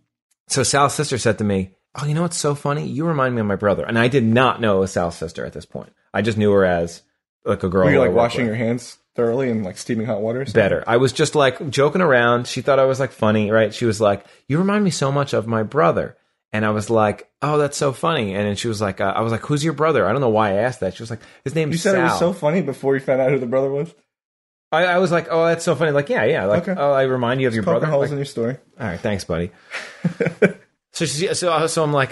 so Sal's sister said to me, oh, you know what's so funny? You remind me of my brother. And I did not know it was Sal's sister at this point. I just knew her as like a girl. Were you like washing your hands thoroughly in like steaming hot water? Better. I was just like joking around. She thought I was like funny, right? She was like, you remind me so much of my brother. And I was like, oh, that's so funny. And then she was like, I was like, who's your brother? I don't know why I asked that. She was like, his name's Sal. You said it was so funny before you found out who the brother was? I was like, oh, that's so funny. Like, yeah. Like, okay. Oh, I remind you of your brother. Holes like, in your story. All right, thanks, buddy. So I'm like,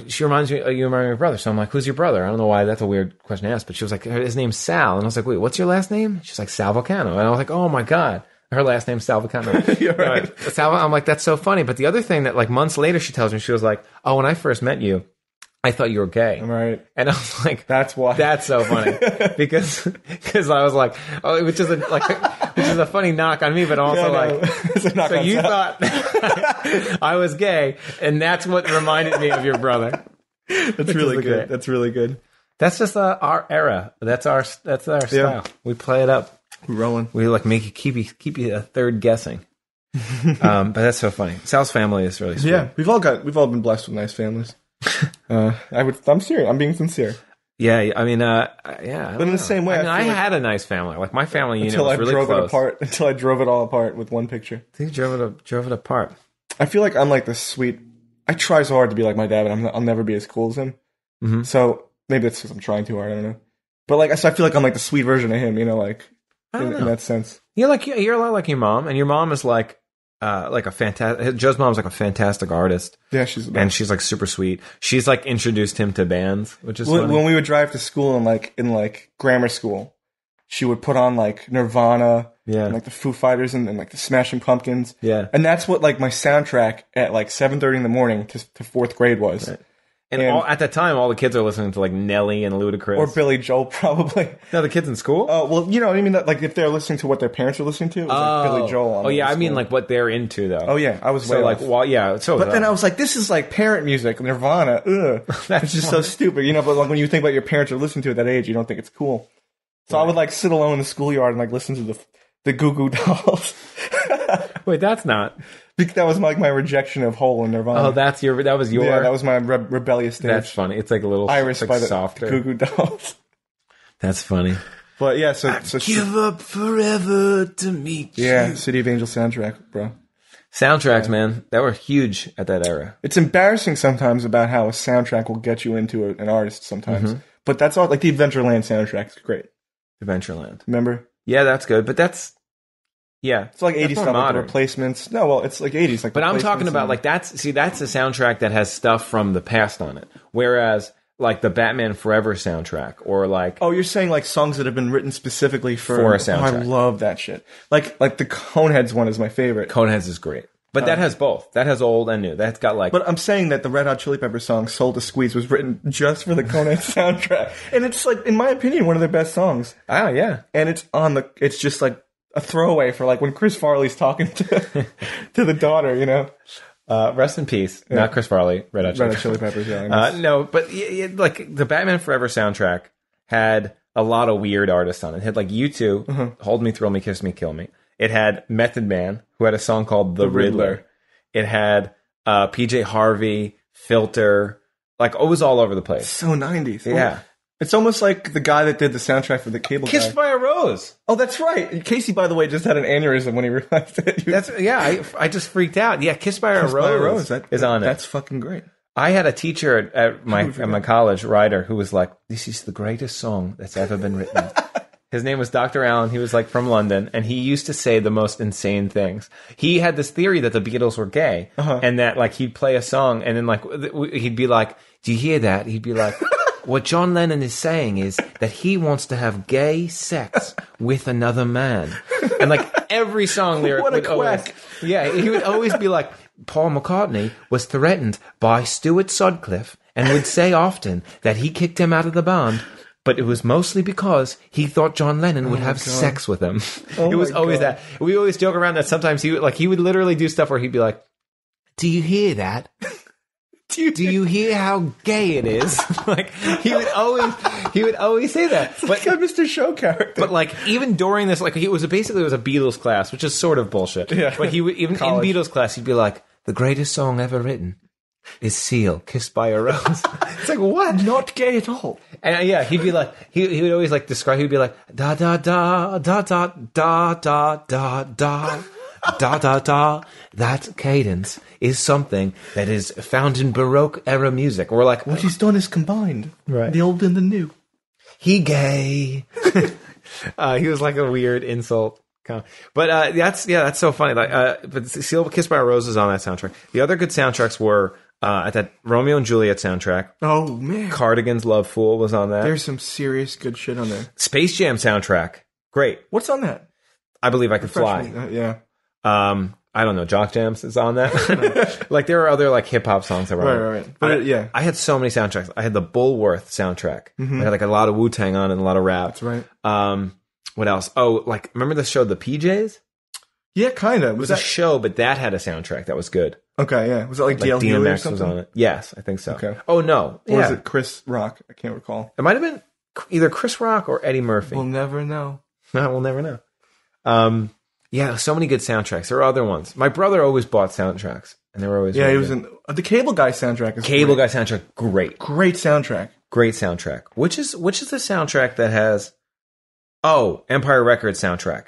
she reminds me, you remind me of your brother. So I'm like, who's your brother? I don't know why that's a weird question to ask, but she was like, his name's Sal. And I was like, wait, what's your last name? She's like, Sal Volcano. And I was like, oh my God. Her last name's Sal Volcano. You're right. I'm like, that's so funny. But the other thing that like months later, she tells me, she was like, oh, when I first met you, I thought you were gay. Right. And I was like, that's why. That's so funny. because I was like, oh, which is a funny knock on me, but also so you thought I was gay, and that's what reminded me of your brother. That's really good. That's really good. That's just our era. That's our style. Yeah. We play it up. We're rolling. We like make you keep you a third guessing. But that's so funny. Sal's family is really sweet. Yeah, we've all been blessed with nice families. I'm serious. I'm being sincere. Yeah, I mean, But in the same way, I had a nice family. Like my family unit was really close. Until I drove it all apart with one picture. I think you drove it apart. I feel like I'm like the sweet. I try so hard to be like my dad, but I'll never be as cool as him. Mm-hmm. So maybe that's because I'm trying too hard. I don't know. But so I feel like I'm like the sweet version of him. In that sense. You're a lot like your mom, and your mom is like a fantastic. Joe's mom's like a fantastic artist. Yeah, she's like super sweet. She's like introduced him to bands, which is funny. When we would drive to school in grammar school, she would put on like Nirvana, and like the Foo Fighters and like the Smashing Pumpkins, and that's what like my soundtrack at like 7:30 in the morning to fourth grade was. Right. And at that time, all the kids are listening to like Nelly and Ludacris. Or Billy Joel, probably. No, the kids in school? Well, you know what I mean? Like if they're listening to what their parents are listening to, it was like Billy Joel. I mean like what they're into, though. Oh, yeah. I was way off. But then I was like, this is like parent music, Nirvana. Ugh. That's just so stupid. But like when you think about your parents are listening to at that age, you don't think it's cool. So I would like sit alone in the schoolyard and like listen to the Goo Goo Dolls. Wait, that's not... That was like my rejection of Hole and Nirvana. Oh, that was your... Yeah, that was my rebellious stage. That's funny. It's like a little... Iris like by the softer. Goo Goo Dolls. That's funny. But yeah, give up forever to meet you. Yeah, City of Angels soundtrack, bro. Soundtracks, man. That were huge at that era. It's embarrassing sometimes about how a soundtrack will get you into an artist sometimes. Mm-hmm. But that's all... Like the Adventureland soundtrack is great. Adventureland. Remember? Yeah, that's good. But that's... Yeah, it's like 80s stuff, like the Replacements. No, well, it's like 80s. Like, but I'm talking about like that's a soundtrack that has stuff from the past on it. Whereas like the Batman Forever soundtrack, or like you're saying like songs that have been written specifically for a soundtrack. I love that shit. Like the Coneheads one is my favorite. Coneheads is great, but that has both. That has old and new. That's got like. But I'm saying that the Red Hot Chili Peppers song "Soul to Squeeze" was written just for the Coneheads soundtrack, and it's like, in my opinion, one of their best songs. Oh yeah, and it's just like a throwaway for like when Chris Farley's talking to the daughter, Rest in peace. Yeah. Not Chris Farley, Red Hot Chili Peppers. Yeah, no, but like the Batman Forever soundtrack had a lot of weird artists on it. It had like U2, Hold Me, Thrill Me, Kiss Me, Kill Me. It had Method Man, who had a song called The Riddler. It had PJ Harvey, Filter. Like, it was all over the place. So 90s. Yeah. It's almost like the guy that did the soundtrack for the Cable Guy. Kissed by a Rose. Oh, that's right. Casey, by the way, just had an aneurysm when he realized it. I just freaked out. Yeah, Kissed by a Rose is on it. That's fucking great. I had a teacher at my college, Ryder, who was like, "This is the greatest song that's ever been written." His name was Dr. Allen. He was like from London, and he used to say the most insane things. He had this theory that the Beatles were gay, and that like he'd play a song, and then like he'd be like, "Do you hear that?" He'd be like, what John Lennon is saying is that he wants to have gay sex with another man. And like every song lyric what a quack. He would always be like, Paul McCartney was threatened by Stuart Sutcliffe and would say often that he kicked him out of the band, but it was mostly because he thought John Lennon would have sex with him. It was always that. We always joke around that sometimes he would literally do stuff where he'd be like, do you hear that? Do you hear how gay it is? Like he would always say that. But like a Mr. Show character. But like even during this, like it was a Beatles class, which is sort of bullshit. Yeah. But he would even College. In Beatles class, he'd be like, the greatest song ever written is Seal, Kissed by a Rose. It's like, what? Not gay at all. And he'd be like, he would always like describe, he'd be like, da da da da da da da da da. Da da da. That cadence is something that is found in Baroque era music. Or like what he's done is combined, right? The old and the new. He gay. He was like a weird insult. But that's so funny. Like, but Seal, Kissed by a Rose is on that soundtrack. The other good soundtracks were At that Romeo and Juliet soundtrack. Oh, man. Cardigan's Love Fool was on that. There's some serious good shit on there. Space Jam soundtrack. Great. What's on that? I Believe I Could Fly. Yeah. I don't know. Jock Jams is on that. Like, there are other, like, hip-hop songs that were on Right. But, yeah. I had so many soundtracks. I had the Bulworth soundtrack. I had, like, a lot of Wu-Tang on and a lot of rap. That's right. What else? Oh, like, remember the show The PJs? Yeah, kind of. It was a show, but that had a soundtrack that was good. Okay, yeah. Was it like DL Hughley or something? was on it. Yes, I think so. Okay. Oh, no. Or was it Chris Rock? I can't recall. It might have been either Chris Rock or Eddie Murphy. We'll never know. No, we'll never know. Yeah, so many good soundtracks. There are other ones. My brother always bought soundtracks, and they were always he was in the Cable Guy soundtrack. Cable Guy soundtrack, great soundtrack. Great soundtrack. Which is the soundtrack that has? Oh, Empire Records soundtrack.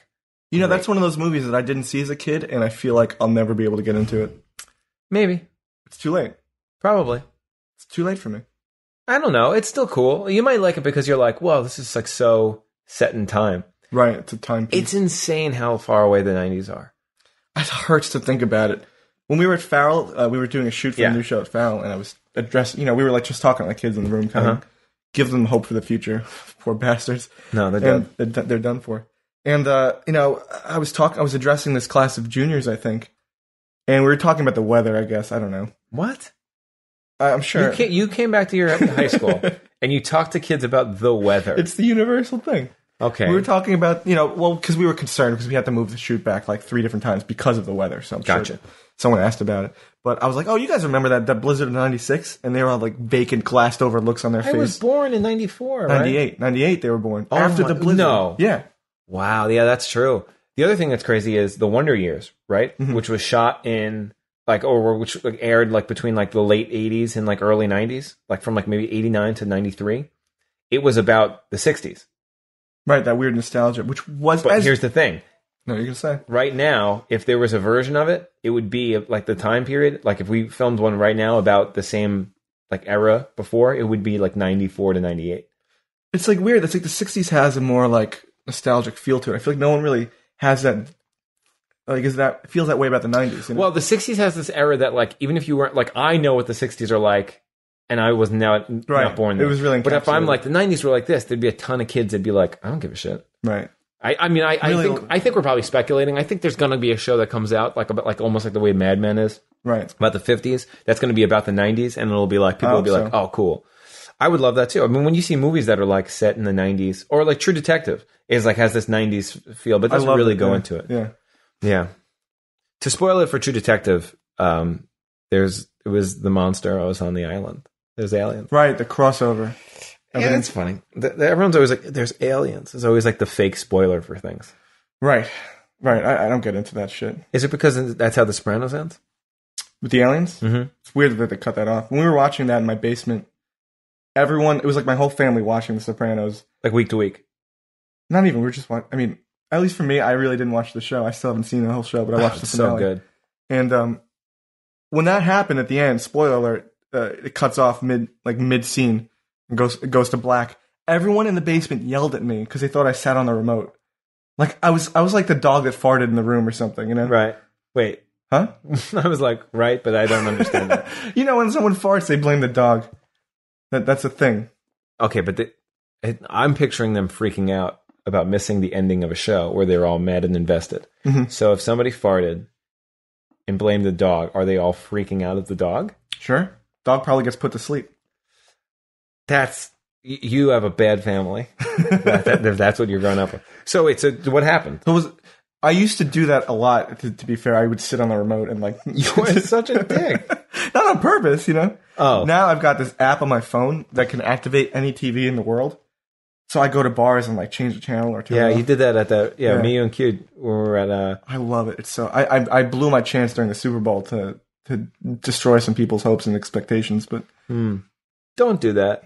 You know, that's one of those movies that I didn't see as a kid, and I feel like I'll never be able to get into it. Maybe it's too late. Probably it's too late for me. I don't know. It's still cool. You might like it because you're like, well, this is like so set in time. Right, it's a timepiece. It's insane how far away the 90s are. It hurts to think about it. When we were at Farrell, we were doing a shoot for a new show at Farrell, and I was addressing, we were like just talking like kids in the room, kind of give them hope for the future. Poor bastards. No, they're done. They're done for. And, I was addressing this class of juniors, I think, and we were talking about the weather, I guess. I don't know. What? I'm sure. You came back to your high school, and you talked to kids about the weather. It's the universal thing. Okay. We were talking about, because we were concerned because we had to move the shoot back like 3 different times because of the weather. So I'm sure someone asked about it. But I was like, oh, you guys remember that blizzard of 96? And they were all like vacant, glassed over looks on their face. I was born in 94, right? 98. 98 they were born. After the blizzard. No. Yeah. Wow. Yeah, that's true. The other thing that's crazy is The Wonder Years, right? Mm-hmm. Which was shot in which aired like between like the late 80s and like early 90s, like from like maybe 89 to 93. It was about the 60s. Right, that weird nostalgia, which was... But here's the thing. No, you're going to say. Right now, if there was a version of it, it would be like the time period. Like if we filmed one right now about the same like era before, it would be like 94 to 98. It's like weird. It's like the 60s has a more like nostalgic feel to it. I feel like no one really has that... Like, it feels that way about the 90s. Well, the 60s has this era that like, even if you weren't... Like, I know what the 60s are like. And I was not born there. It was really But if I'm like, the 90s were like this, there'd be a ton of kids that'd be like, I don't give a shit. Right. I think we're probably speculating. I think there's going to be a show that comes out like almost like the way Mad Men is. Right. About the 50s. That's going to be about the 90s. And it'll be like, people will be like, oh, cool. I would love that too. I mean, when you see movies that are like set in the 90s, or like True Detective is like, has this 90s feel, but doesn't really go into it. Yeah. Yeah. To spoil it for True Detective, it was the monster. I was on the island. There's aliens. Right, the crossover. Yeah, that's funny. Everyone's always like, there's aliens. It's always like the fake spoiler for things. Right. I don't get into that shit. Is it because that's how The Sopranos ends? With the aliens? Mm-hmm. It's weird that they cut that off. When we were watching that in my basement, it was like my whole family watching The Sopranos. Like week to week? Not even. We were just watching. I mean, at least for me, I really didn't watch the show. I still haven't seen the whole show, but I watched the finale. So good. And when that happened at the end, spoiler alert, it cuts off mid scene and goes to black. Everyone in the basement yelled at me because they thought I sat on the remote. Like I was like the dog that farted in the room or something, Right. Wait. Huh? I was like, right, but I don't understand that. When someone farts, they blame the dog. That's a thing. Okay, but I'm picturing them freaking out about missing the ending of a show where they're all mad and invested. Mm-hmm. So if somebody farted and blamed the dog, are they all freaking out at the dog? Sure. Dog probably gets put to sleep. You have a bad family. If that's what you're growing up with. So what happened? I used to do that a lot. To be fair, I would sit on the remote and like you are such a dick. Not on purpose, Oh. Now I've got this app on my phone that can activate any TV in the world. So I go to bars and like change the channel or turn it off. You did that at me, you and Q when we were at I love it. It's so I blew my chance during the Super Bowl to destroy some people's hopes and expectations, but don't do that.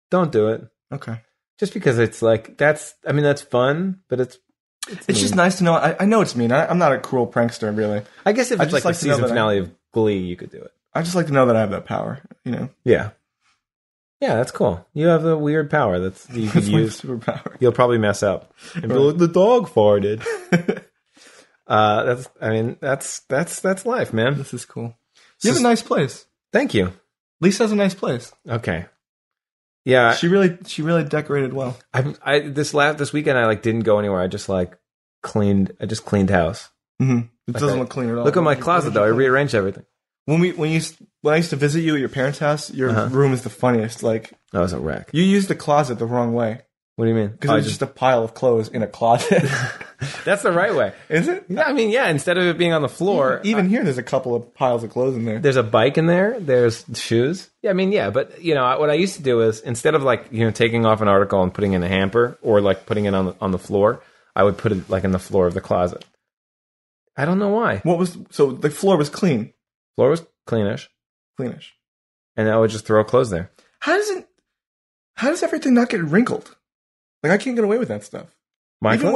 Don't do it. Okay. Just because it's like that's fun, but it's just nice to know. I know it's mean. I'm not a cruel prankster, really. I guess if it's like the season finale of Glee, you could do it. I just like to know that I have that power, Yeah. Yeah, that's cool. You have a weird power that you can use. Superpower. You'll probably mess up. And be like, the dog farted. That's life, man. This is cool. You have a nice place. Thank you. Lisa's a nice place. Okay. Yeah. She really decorated well. This weekend I didn't go anywhere. I just cleaned house. Mm-hmm. It doesn't look clean at all. Look at my closet though. I rearranged everything. When I used to visit you at your parents' house, your room is the funniest. That was a wreck. You used the closet the wrong way. What do you mean? Because it was just a pile of clothes in a closet. That's the right way. Is it? Yeah, I mean, yeah, instead of it being on the floor. Even here, there's a couple of piles of clothes in there. There's a bike in there. There's shoes. Yeah, I mean, yeah, but, what I used to do is, instead of, taking off an article and putting it in a hamper or, putting it on the floor, I would put it, in the floor of the closet. I don't know why. So the floor was clean? Floor was cleanish. Cleanish. And I would just throw clothes there. How does everything not get wrinkled? I can't get away with that stuff. My even clothes?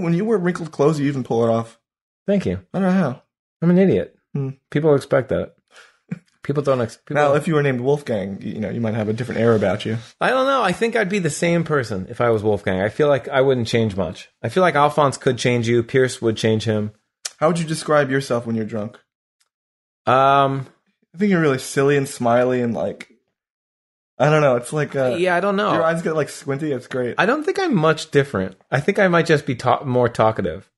when you wear wrinkled clothes, you even pull it off. Thank you. I don't know how. I'm an idiot. People expect that. People don't. Now, if you were named Wolfgang, you might have a different air about you. I don't know. I think I'd be the same person if I was Wolfgang. I feel like I wouldn't change much. I feel like Alphonse could change you. Pierce would change him. How would you describe yourself when you're drunk? I think you're really silly and smiley and I don't know. It's yeah, I don't know. Your eyes get squinty. It's great. I don't think I'm much different. I think I might just be more talkative.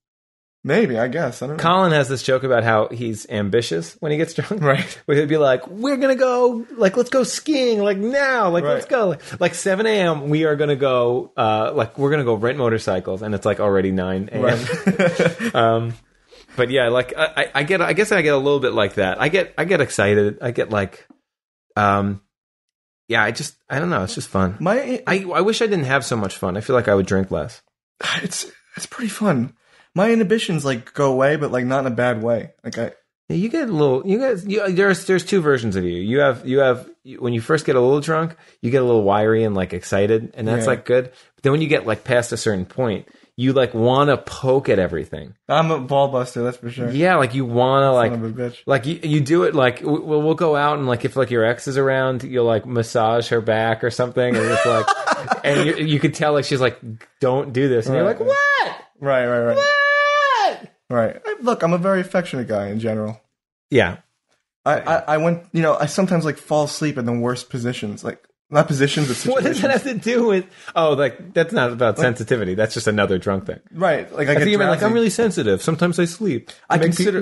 Maybe, I guess. I don't know. Colin has this joke about how he's ambitious when he gets drunk. Right. Where he'll be like, we're going to go, let's go skiing, now. Right. Let's go. 7 a.m., we are going to go, we're going to go rent motorcycles. And it's already 9 a.m. Right. But yeah, I guess I get a little bit like that. I get excited. I get yeah, I don't know. It's just fun. I wish I didn't have so much fun. I feel like I would drink less. It's pretty fun. My inhibitions go away, but not in a bad way. Yeah, you get a little. There's two versions of you. You have when you first get a little drunk, you get a little wiry and excited, and that's good. But then when you get past a certain point, you want to poke at everything. I'm a ball buster, that's for sure. Yeah, you want to Son of a bitch. You do it we'll go out and if your ex is around, you'll massage her back or something, and it's and you could tell she's don't do this, and you're like, what? Right. What? Right. Look, I'm a very affectionate guy in general. Yeah. I went, I sometimes fall asleep in the worst positions, not positions, but situations. What does that have to do with? Oh, that's not about sensitivity. That's just another drunk thing. Right. I think you meant I'm really sensitive. Sometimes I sleep. I consider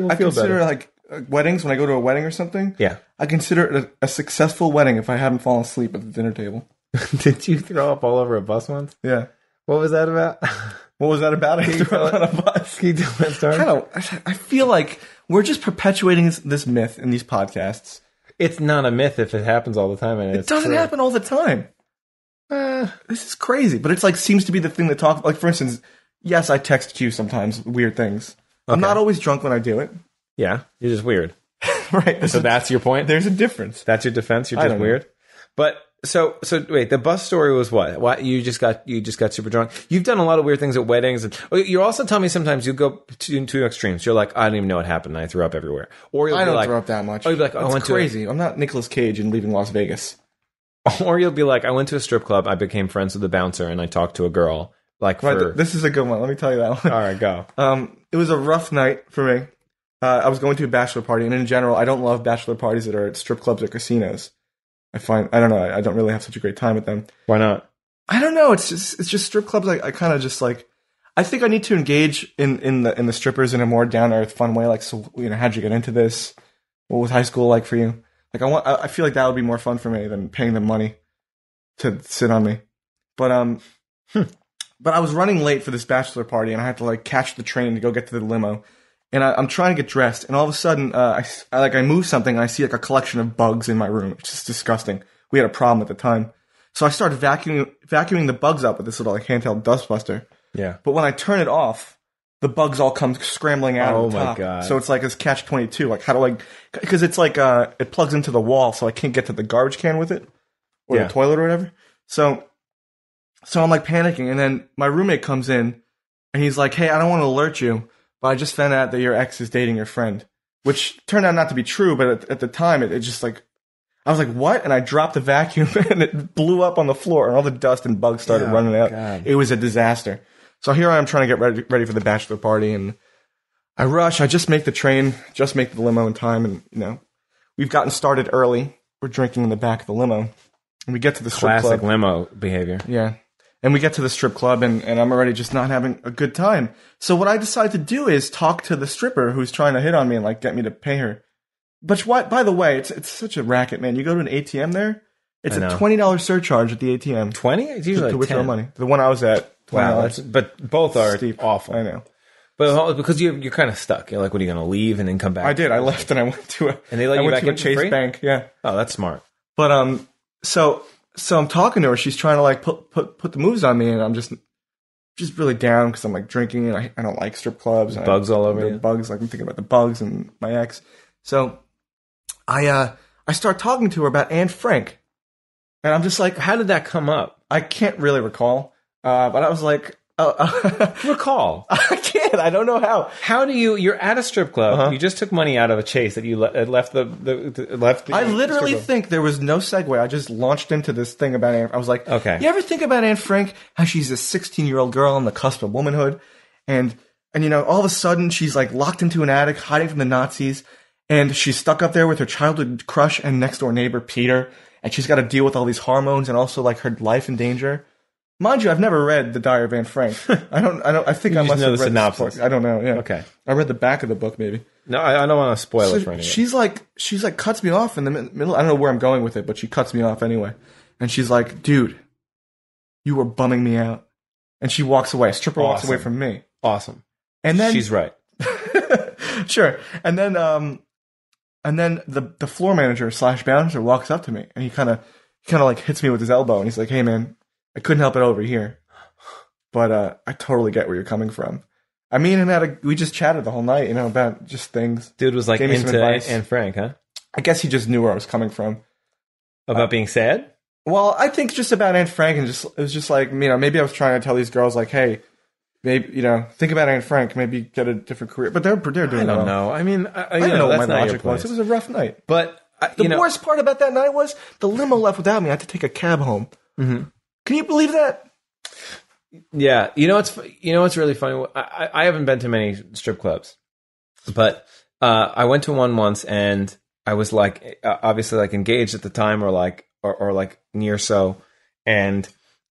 weddings, when I go to a wedding or something. Yeah. I consider it a successful wedding if I haven't fallen asleep at the dinner table. Did you throw up all over a bus once? Yeah. What was that about? What was that about? I threw up on a bus. Can you tell that story? I feel like we're just perpetuating this myth in these podcasts. It's not a myth if it happens all the time. And it doesn't happen all the time. This is crazy. But it's seems to be the thing that talk. For instance, yes, I text you sometimes weird things. Okay. I'm not always drunk when I do it. Yeah, you're just weird. Right. So that's your point? There's a difference. That's your defense? You're just weird? But so wait, the bus story was what? Why you just got super drunk? You've done a lot of weird things at weddings, and you're also telling me sometimes you go to two extremes. You're like, I don't even know what happened, and I threw up everywhere. Or I don't throw up that much. Or you'll be like, I went crazy. I'm not Nicolas Cage and leaving Las Vegas. Or you'll be like, I went to a strip club, I became friends with the bouncer, and I talked to a girl. This is a good one. Let me tell you that one. All right, go. It was a rough night for me. I was going to a bachelor party, and in general, I don't love bachelor parties that are at strip clubs or casinos. I don't know, I don't really have such a great time at them. Why not? I don't know. It's just strip clubs. I kind of just I think I need to engage in the strippers in a more down to earth, fun way. How'd you get into this? What was high school like for you? I feel like that would be more fun for me than paying them money to sit on me. But but I was running late for this bachelor party, and I had to catch the train to go get to the limo. And I'm trying to get dressed, and all of a sudden, I move something, and I see a collection of bugs in my room. It's just disgusting. We had a problem at the time. So I started vacuuming the bugs up with this little handheld dustbuster. Yeah. But when I turn it off, the bugs all come scrambling out of the top. Oh my God. So it's it's catch-22. How do I... Because it's it plugs into the wall, so I can't get to the garbage can with it. Or the toilet or whatever. So I'm panicking, and then my roommate comes in, and he's like, hey, I don't want to alert you, but I just found out that your ex is dating your friend, which turned out not to be true. But at the time, it just I was like, what? And I dropped the vacuum and it blew up on the floor and all the dust and bugs started running out. God. It was a disaster. So here I am trying to get ready for the bachelor party, and I rush. I just make the train, just make the limo in time. And, we've gotten started early. We're drinking in the back of the limo. And we get to the strip club. Classic limo behavior. Yeah. And we get to the strip club, and I'm already just not having a good time. So what I decide to do is talk to the stripper who's trying to hit on me and, like, get me to pay her. But by the way, it's such a racket, man. You go to an ATM there, it's a $20 surcharge at the ATM. 20? It's usually to withdraw money. The one I was at, $20. Wow, but both are steep. Awful. I know. But because you're kind of stuck. You're like, what are you going to leave and then come back? I did. I left and I went to and they let you back in Chase free? Bank. Yeah. Oh, that's smart. But so I'm talking to her. She's trying to like put the moves on me, and I'm just really down because I'm like drinking, and I don't like strip clubs. And bugs all over you. Bugs. Like I'm thinking about the bugs and my ex. So I start talking to her about Anne Frank, and I'm just like, how did that come up? I can't really recall. But I was like, recall. I can't. I don't know how. How do you're at a strip club. Uh-huh. You just took money out of a Chase that you left the. I literally think there was no segue. I just launched into this thing about Anne. I was like, okay. You ever think about Anne Frank? How she's a 16-year-old girl on the cusp of womanhood, and you know, all of a sudden she's like locked into an attic, hiding from the Nazis, and she's stuck up there with her childhood crush and next door neighbor Peter, and she's got to deal with all these hormones and also like her life in danger. Mind you, I've never read The Diary of Anne Frank. I think I must know have the read synopsis. the book. I don't know. Yeah. Okay. I read the back of the book, maybe. No, I don't want to spoil it for anyone. She's like cuts me off in the middle. I don't know where I'm going with it, but she cuts me off anyway. And she's like, dude, you were bumming me out. And she walks away. A stripper walks away from me. Awesome. And then she's right. Sure. And then the floor manager / bouncer walks up to me, and he kind of like hits me with his elbow, and he's like, hey man, I couldn't help it over here, but I totally get where you're coming from. I mean, we just chatted the whole night, you know, about just things. Dude was like into Anne Frank, huh? I guess he just knew where I was coming from. About being sad? Well, I think just about Anne Frank, and it was just like, you know, maybe I was trying to tell these girls like, hey, maybe, you know, think about Anne Frank, maybe get a different career. But they're doing I don't well. know. I mean, I don't know what that's my not logic was. It was a rough night. But the worst part about that night was the limo left without me. I had to take a cab home. Mm-hmm. Can you believe that? Yeah, you know what's really funny. I haven't been to many strip clubs, but I went to one once, and I was like, obviously like engaged at the time, or like near so, and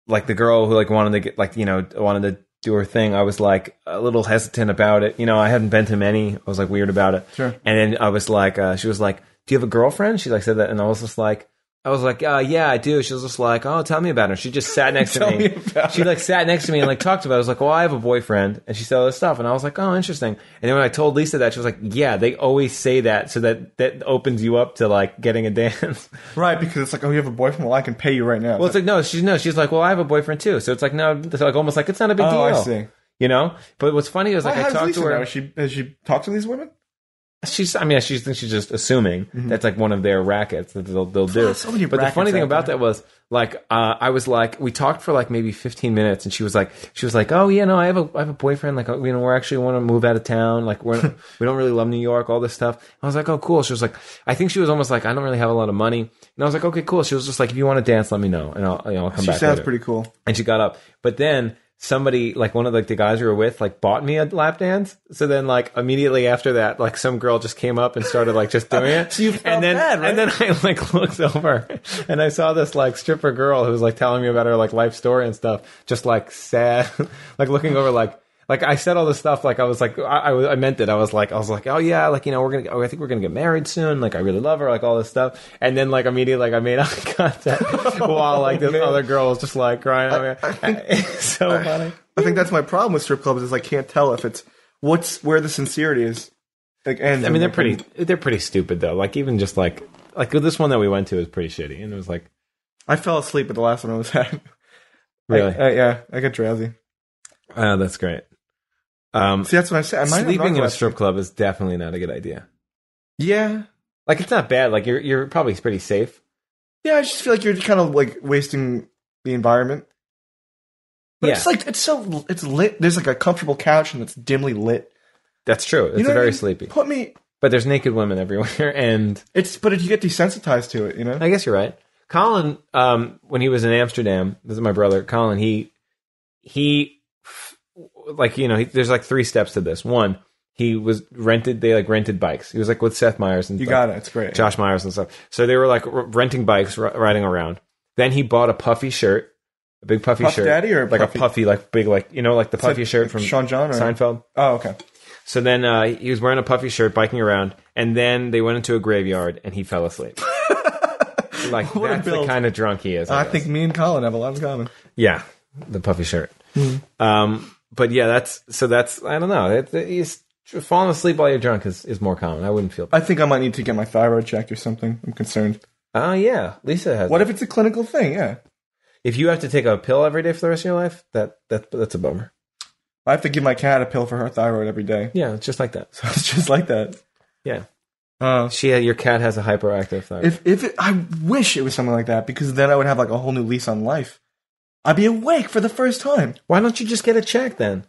like the girl who like wanted to get like, you know, wanted to do her thing. I was like a little hesitant about it. You know, I hadn't been to many. I was like weird about it. Sure. And then I was like, she was like, "Do you have a girlfriend?" She like said that, and I was just like. Yeah, I do. She was just like, oh, tell me about her. She just sat next to me. She like sat next to me and like talked about it. I was like, well, I have a boyfriend. And she said all this stuff. And I was like, oh, interesting. And then when I told Lisa that, she was like, yeah, they always say that. So that opens you up to like getting a dance. Right. Because it's like, oh, you have a boyfriend? Well, I can pay you right now. Well, it's like, no, she's like, well, I have a boyfriend too. So it's like, no, it's like almost like it's not a big deal. I see. You know? But what's funny is like, I talked to her. Has she talked to these women? She's just assuming that's like one of their rackets that they'll do. So many but the funny thing about there. that was like I was like, we talked for like maybe 15 minutes, and she was like, oh yeah, no, I have a boyfriend. Like, you know, we're actually want to move out of town. Like we don't really love New York. All this stuff. I was like, oh cool. She was like, I think she was almost like, I don't really have a lot of money. And I was like, okay, cool. She was just like, if you want to dance, let me know, and I'll come back. She sounds later. pretty cool. And she got up, but then. Somebody, like one of like the guys we were with, like bought me a lap dance. So then like immediately after that, like some girl just came up and started like just doing it. So you felt bad, right? And then I like looked over and I saw this like stripper girl who was like telling me about her like life story and stuff, just like sad, like looking over like I said all this stuff, like I was like, I meant it. I was like, oh yeah, like, you know, I think we're gonna get married soon. Like I really love her, like all this stuff. And then like immediately, like I made eye contact while like this other girl was just like crying. It's so funny. I think that's my problem with strip clubs is I can't tell if it's where the sincerity is. Like ends. I mean, they're pretty stupid though. Like even just like this one that we went to was pretty shitty, and it was like I fell asleep at the last one I was at. Really? Yeah, I got drowsy. Oh, that's great. See, that's what I said. Sleeping in a strip club is definitely not a good idea. Yeah, like it's not bad. Like you're probably pretty safe. Yeah, I just feel like you're kind of like wasting the environment. But it's like it's lit. There's like a comfortable couch and it's dimly lit. That's true. It's very sleepy. But there's naked women everywhere, and but you get desensitized to it. You know. I guess you're right. Colin, when he was in Amsterdam, this is my brother. Colin, he like, you know, there's like 3 steps to this. One, he was rented. They like rented bikes. He was like with Seth Meyers and you got it. It's great. Josh Myers and stuff. So they were like renting bikes, riding around. Then he bought a puffy shirt, a big puffy Puff shirt, Daddy or like puffy? A puffy, like big, like like the puffy shirt like from Sean John or Seinfeld. Oh, okay. So then he was wearing a puffy shirt, biking around, and then they went into a graveyard, and he fell asleep. Like that's the kind of drunk he is. I think me and Colin have a lot in common. Yeah, the puffy shirt. But yeah, that's I don't know. He's falling asleep while you're drunk is more common. I wouldn't feel bad. I think I might need to get my thyroid checked or something. I'm concerned. Oh yeah, Lisa has. What if it's a clinical thing? Yeah. If you have to take a pill every day for the rest of your life, that's a bummer. I have to give my cat a pill for her thyroid every day. Yeah, it's just like that. So it's just like that. Yeah. Your cat has a hyperactive thyroid. I wish it was something like that, because then I would have like a whole new lease on life. I'd be awake for the first time. Why don't you just get a check then?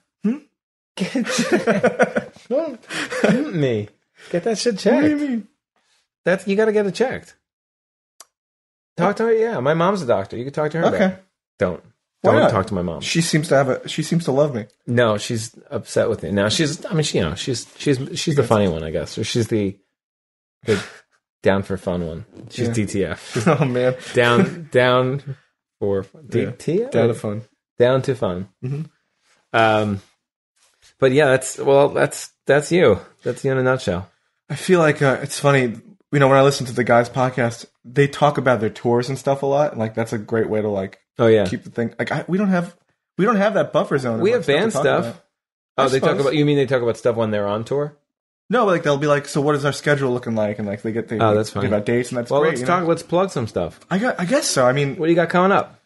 Get a check. Don't tempt me. Get that shit checked. What do you mean? You got to get it checked. Talk to her. Yeah, my mom's a doctor. You can talk to her. Okay. Don't talk to my mom. She seems to love me. No, she's upset with me. Now she's the funny one, I guess. Or she's the down for fun one. She's DTF. Oh man. Down for DTF. Down to fun. Down to fun. Mm-hmm. But yeah, that's you. That's you in a nutshell. I feel like it's funny. When I listen to the guys' podcast, they talk about their tours and stuff a lot. And, like, that's a great way to keep the thing. Like we don't have that buffer zone. We have band stuff. Oh, they talk about. You mean they talk about stuff when they're on tour? No, like they'll be like, so what is our schedule looking like? And like that's funny. About dates, and that's well. Great, Let's talk. Let's plug some stuff. I guess so. I mean, what do you got coming up?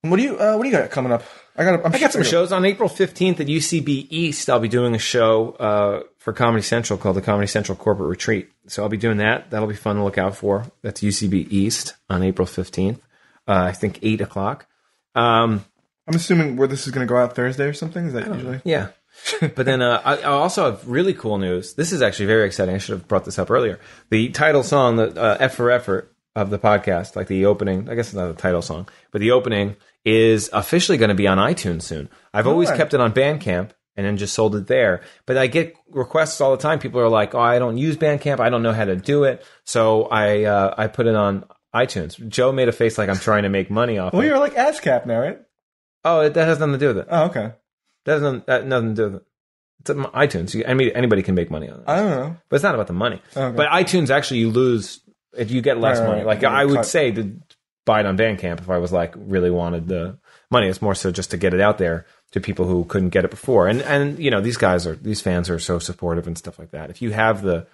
What do you got coming up? I got some shows on April 15th at UCB East. I'll be doing a show for Comedy Central called the Comedy Central Corporate Retreat. So I'll be doing that. That'll be fun to look out for. That's UCB East on April 15th. I think 8 o'clock. I'm assuming where this is going to go out Thursday or something. Is that usually? Yeah. But then I also have really cool news. This is actually very exciting. I should have brought this up earlier. The title song, the F for Effort of the podcast, like the opening. I guess it's not the title song, but the opening is officially going to be on iTunes soon. I've always kept it on Bandcamp and then just sold it there. But I get requests all the time. People are like, "Oh, I don't use Bandcamp. I don't know how to do it." So I put it on iTunes. Joe made a face like I'm trying to make money off. Well, you're like ASCAP now, right? Oh, that has nothing to do with it. Oh, okay. That has nothing to do with it. It's on iTunes. Anybody can make money on it. I don't know, but it's not about the money. Okay. But iTunes actually you lose if you get less money. Like I would say to buy it on Bandcamp if I was like really wanted the money. It's more so just to get it out there to people who couldn't get it before. And these fans are so supportive and stuff like that. If you have the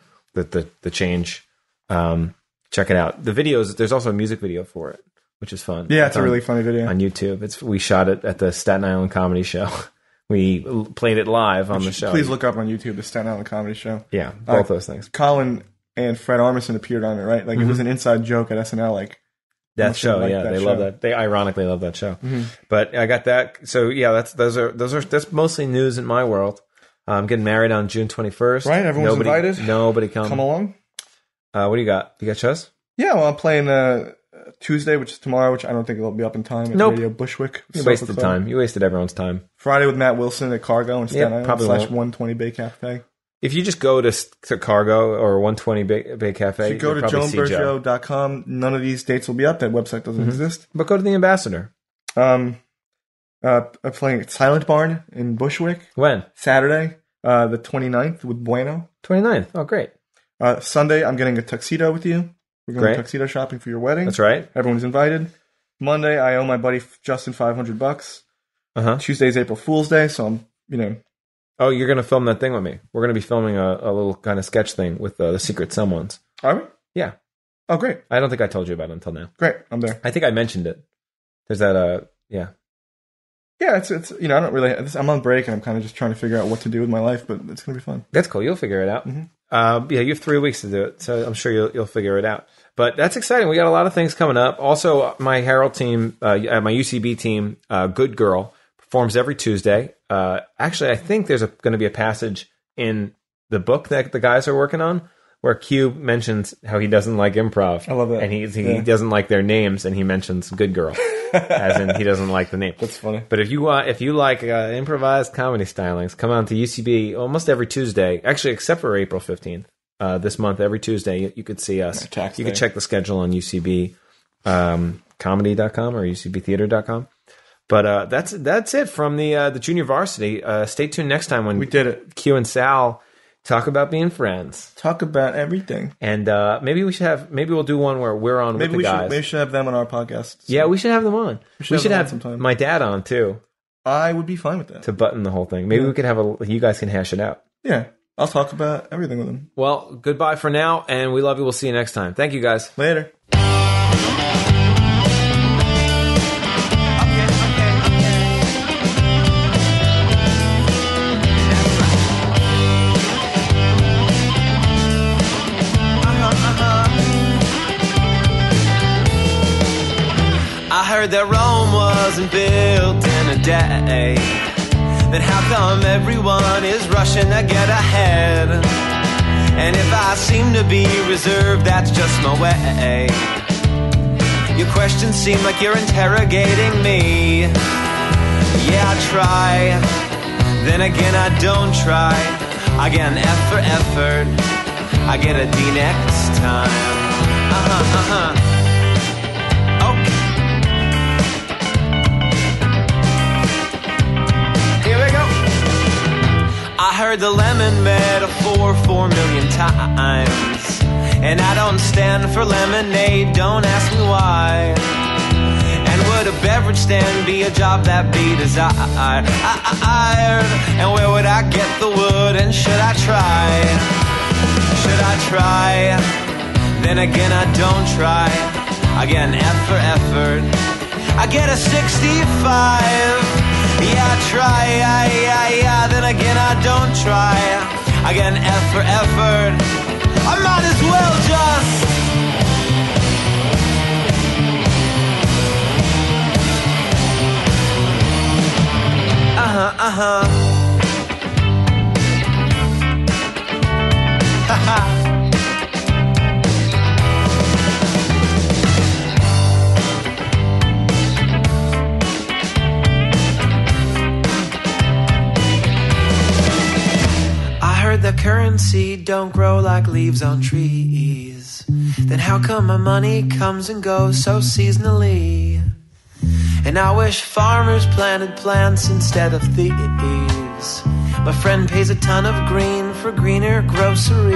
change, check it out. The videos, there's also a music video for it, which is fun. Yeah, it's a really funny video on YouTube. We shot it at the Staten Island Comedy Show. We played it live on the show. Please look up on YouTube the Staten Island Comedy Show. Yeah, both those things. Colin and Fred Armisen appeared on it, right? Like it was an inside joke at SNL. Like that show, they love that. They ironically love that show. Mm-hmm. But I got that. So yeah, that's mostly news in my world. I'm getting married on June 21st. Right, everyone's invited. Nobody come along. What do you got? You got shows? Yeah, well, I'm playing Tuesday, which is tomorrow, which I don't think it'll be up in time at Radio Bushwick. You wasted time. You wasted everyone's time. Friday with Matt Wilson at Cargo in Staten Island / 120 Bay Cafe. If you just go to Cargo or 120 Bay Cafe, if you go to joanbergio.com, none of these dates will be up. That website doesn't exist. But go to the Ambassador. I'm playing at Silent Barn in Bushwick. When? Saturday, the 29th with Bueno. 29th. Oh, great. Sunday, I'm getting a tuxedo with you. We're going tuxedo shopping for your wedding. That's right. Everyone's invited. Monday, I owe my buddy Justin $500. Tuesday's April Fool's Day, so I'm, Oh, you're going to film that thing with me. We're going to be filming a little kind of sketch thing with the Secret Someones. Are we? Yeah. Oh, great. I don't think I told you about it until now. Great. I'm there. I think I mentioned it. There's that, yeah. Yeah, it's I don't really, I'm on break and I'm kind of just trying to figure out what to do with my life, but it's going to be fun. That's cool. You'll figure it out. Mm-hmm. Yeah, you have 3 weeks to do it, so I'm sure you'll figure it out. But that's exciting. We got a lot of things coming up. Also, my Herald team, my UCB team, Good Girl, performs every Tuesday. Actually, I think there's going to be a passage in the book that the guys are working on where Q mentions how he doesn't like improv. I love that. And he doesn't like their names, and he mentions Good Girl. As in, he doesn't like the name. That's funny. But if you like improvised comedy stylings, come on to UCB almost every Tuesday. Actually, except for April 15th. This month, every Tuesday, you could see us. You could check the schedule on UCB comedy.com or UCBtheater.com. But that's it from the Junior Varsity. Stay tuned next time when we did it. Q and Sal talk about being friends. Talk about everything. And maybe we'll do one where we're on with the guys. Maybe we should have them on our podcast. So. Yeah, we should have them on. We should have sometime. My dad on too. I would be fine with that. To button the whole thing. Maybe we could have you guys can hash it out. Yeah. I'll talk about everything with him. Well, goodbye for now, and we love you. We'll see you next time. Thank you, guys. Later. I heard that Rome wasn't built in a day. Then how come everyone is rushing to get ahead? And if I seem to be reserved, that's just my way. Your questions seem like you're interrogating me. Yeah, I try, then again I don't try. I get an F for effort, I get a D next time. Okay. I heard the lemon metaphor 4 million times, and I don't stand for lemonade, don't ask me why. And would a beverage stand be a job that be desired? And where would I get the wood, and should I try? Should I try? Then again I don't try. I get an F for effort, I get a 65. Yeah, I try, yeah, then again I don't try. I get an F for effort, I might as well just haha. The currency don't grow like leaves on trees. Then how come my money comes and goes so seasonally? And I wish farmers planted plants instead of thieves. My friend pays a ton of green for greener groceries.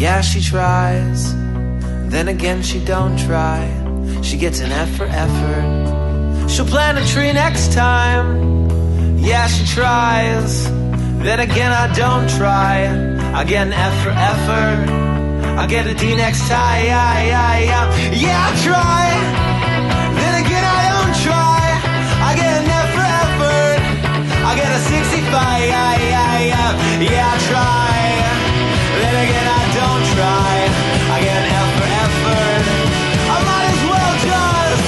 Yeah, she tries, then again she don't try. She gets an F for effort, she'll plant a tree next time. Yeah, she tries, then again I don't try. I get an F for effort, I get a D next time. Yeah, I try, then again I don't try. I get an F for effort, I get a 65. Yeah, I try, then again I don't try. I get an F for effort, I might as well just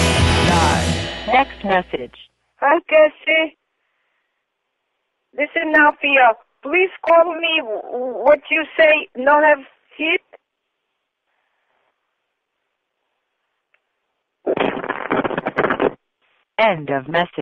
die. Next message. Hi, Cassie. Listen now, Pia. Please call me what you say not have hit. End of message.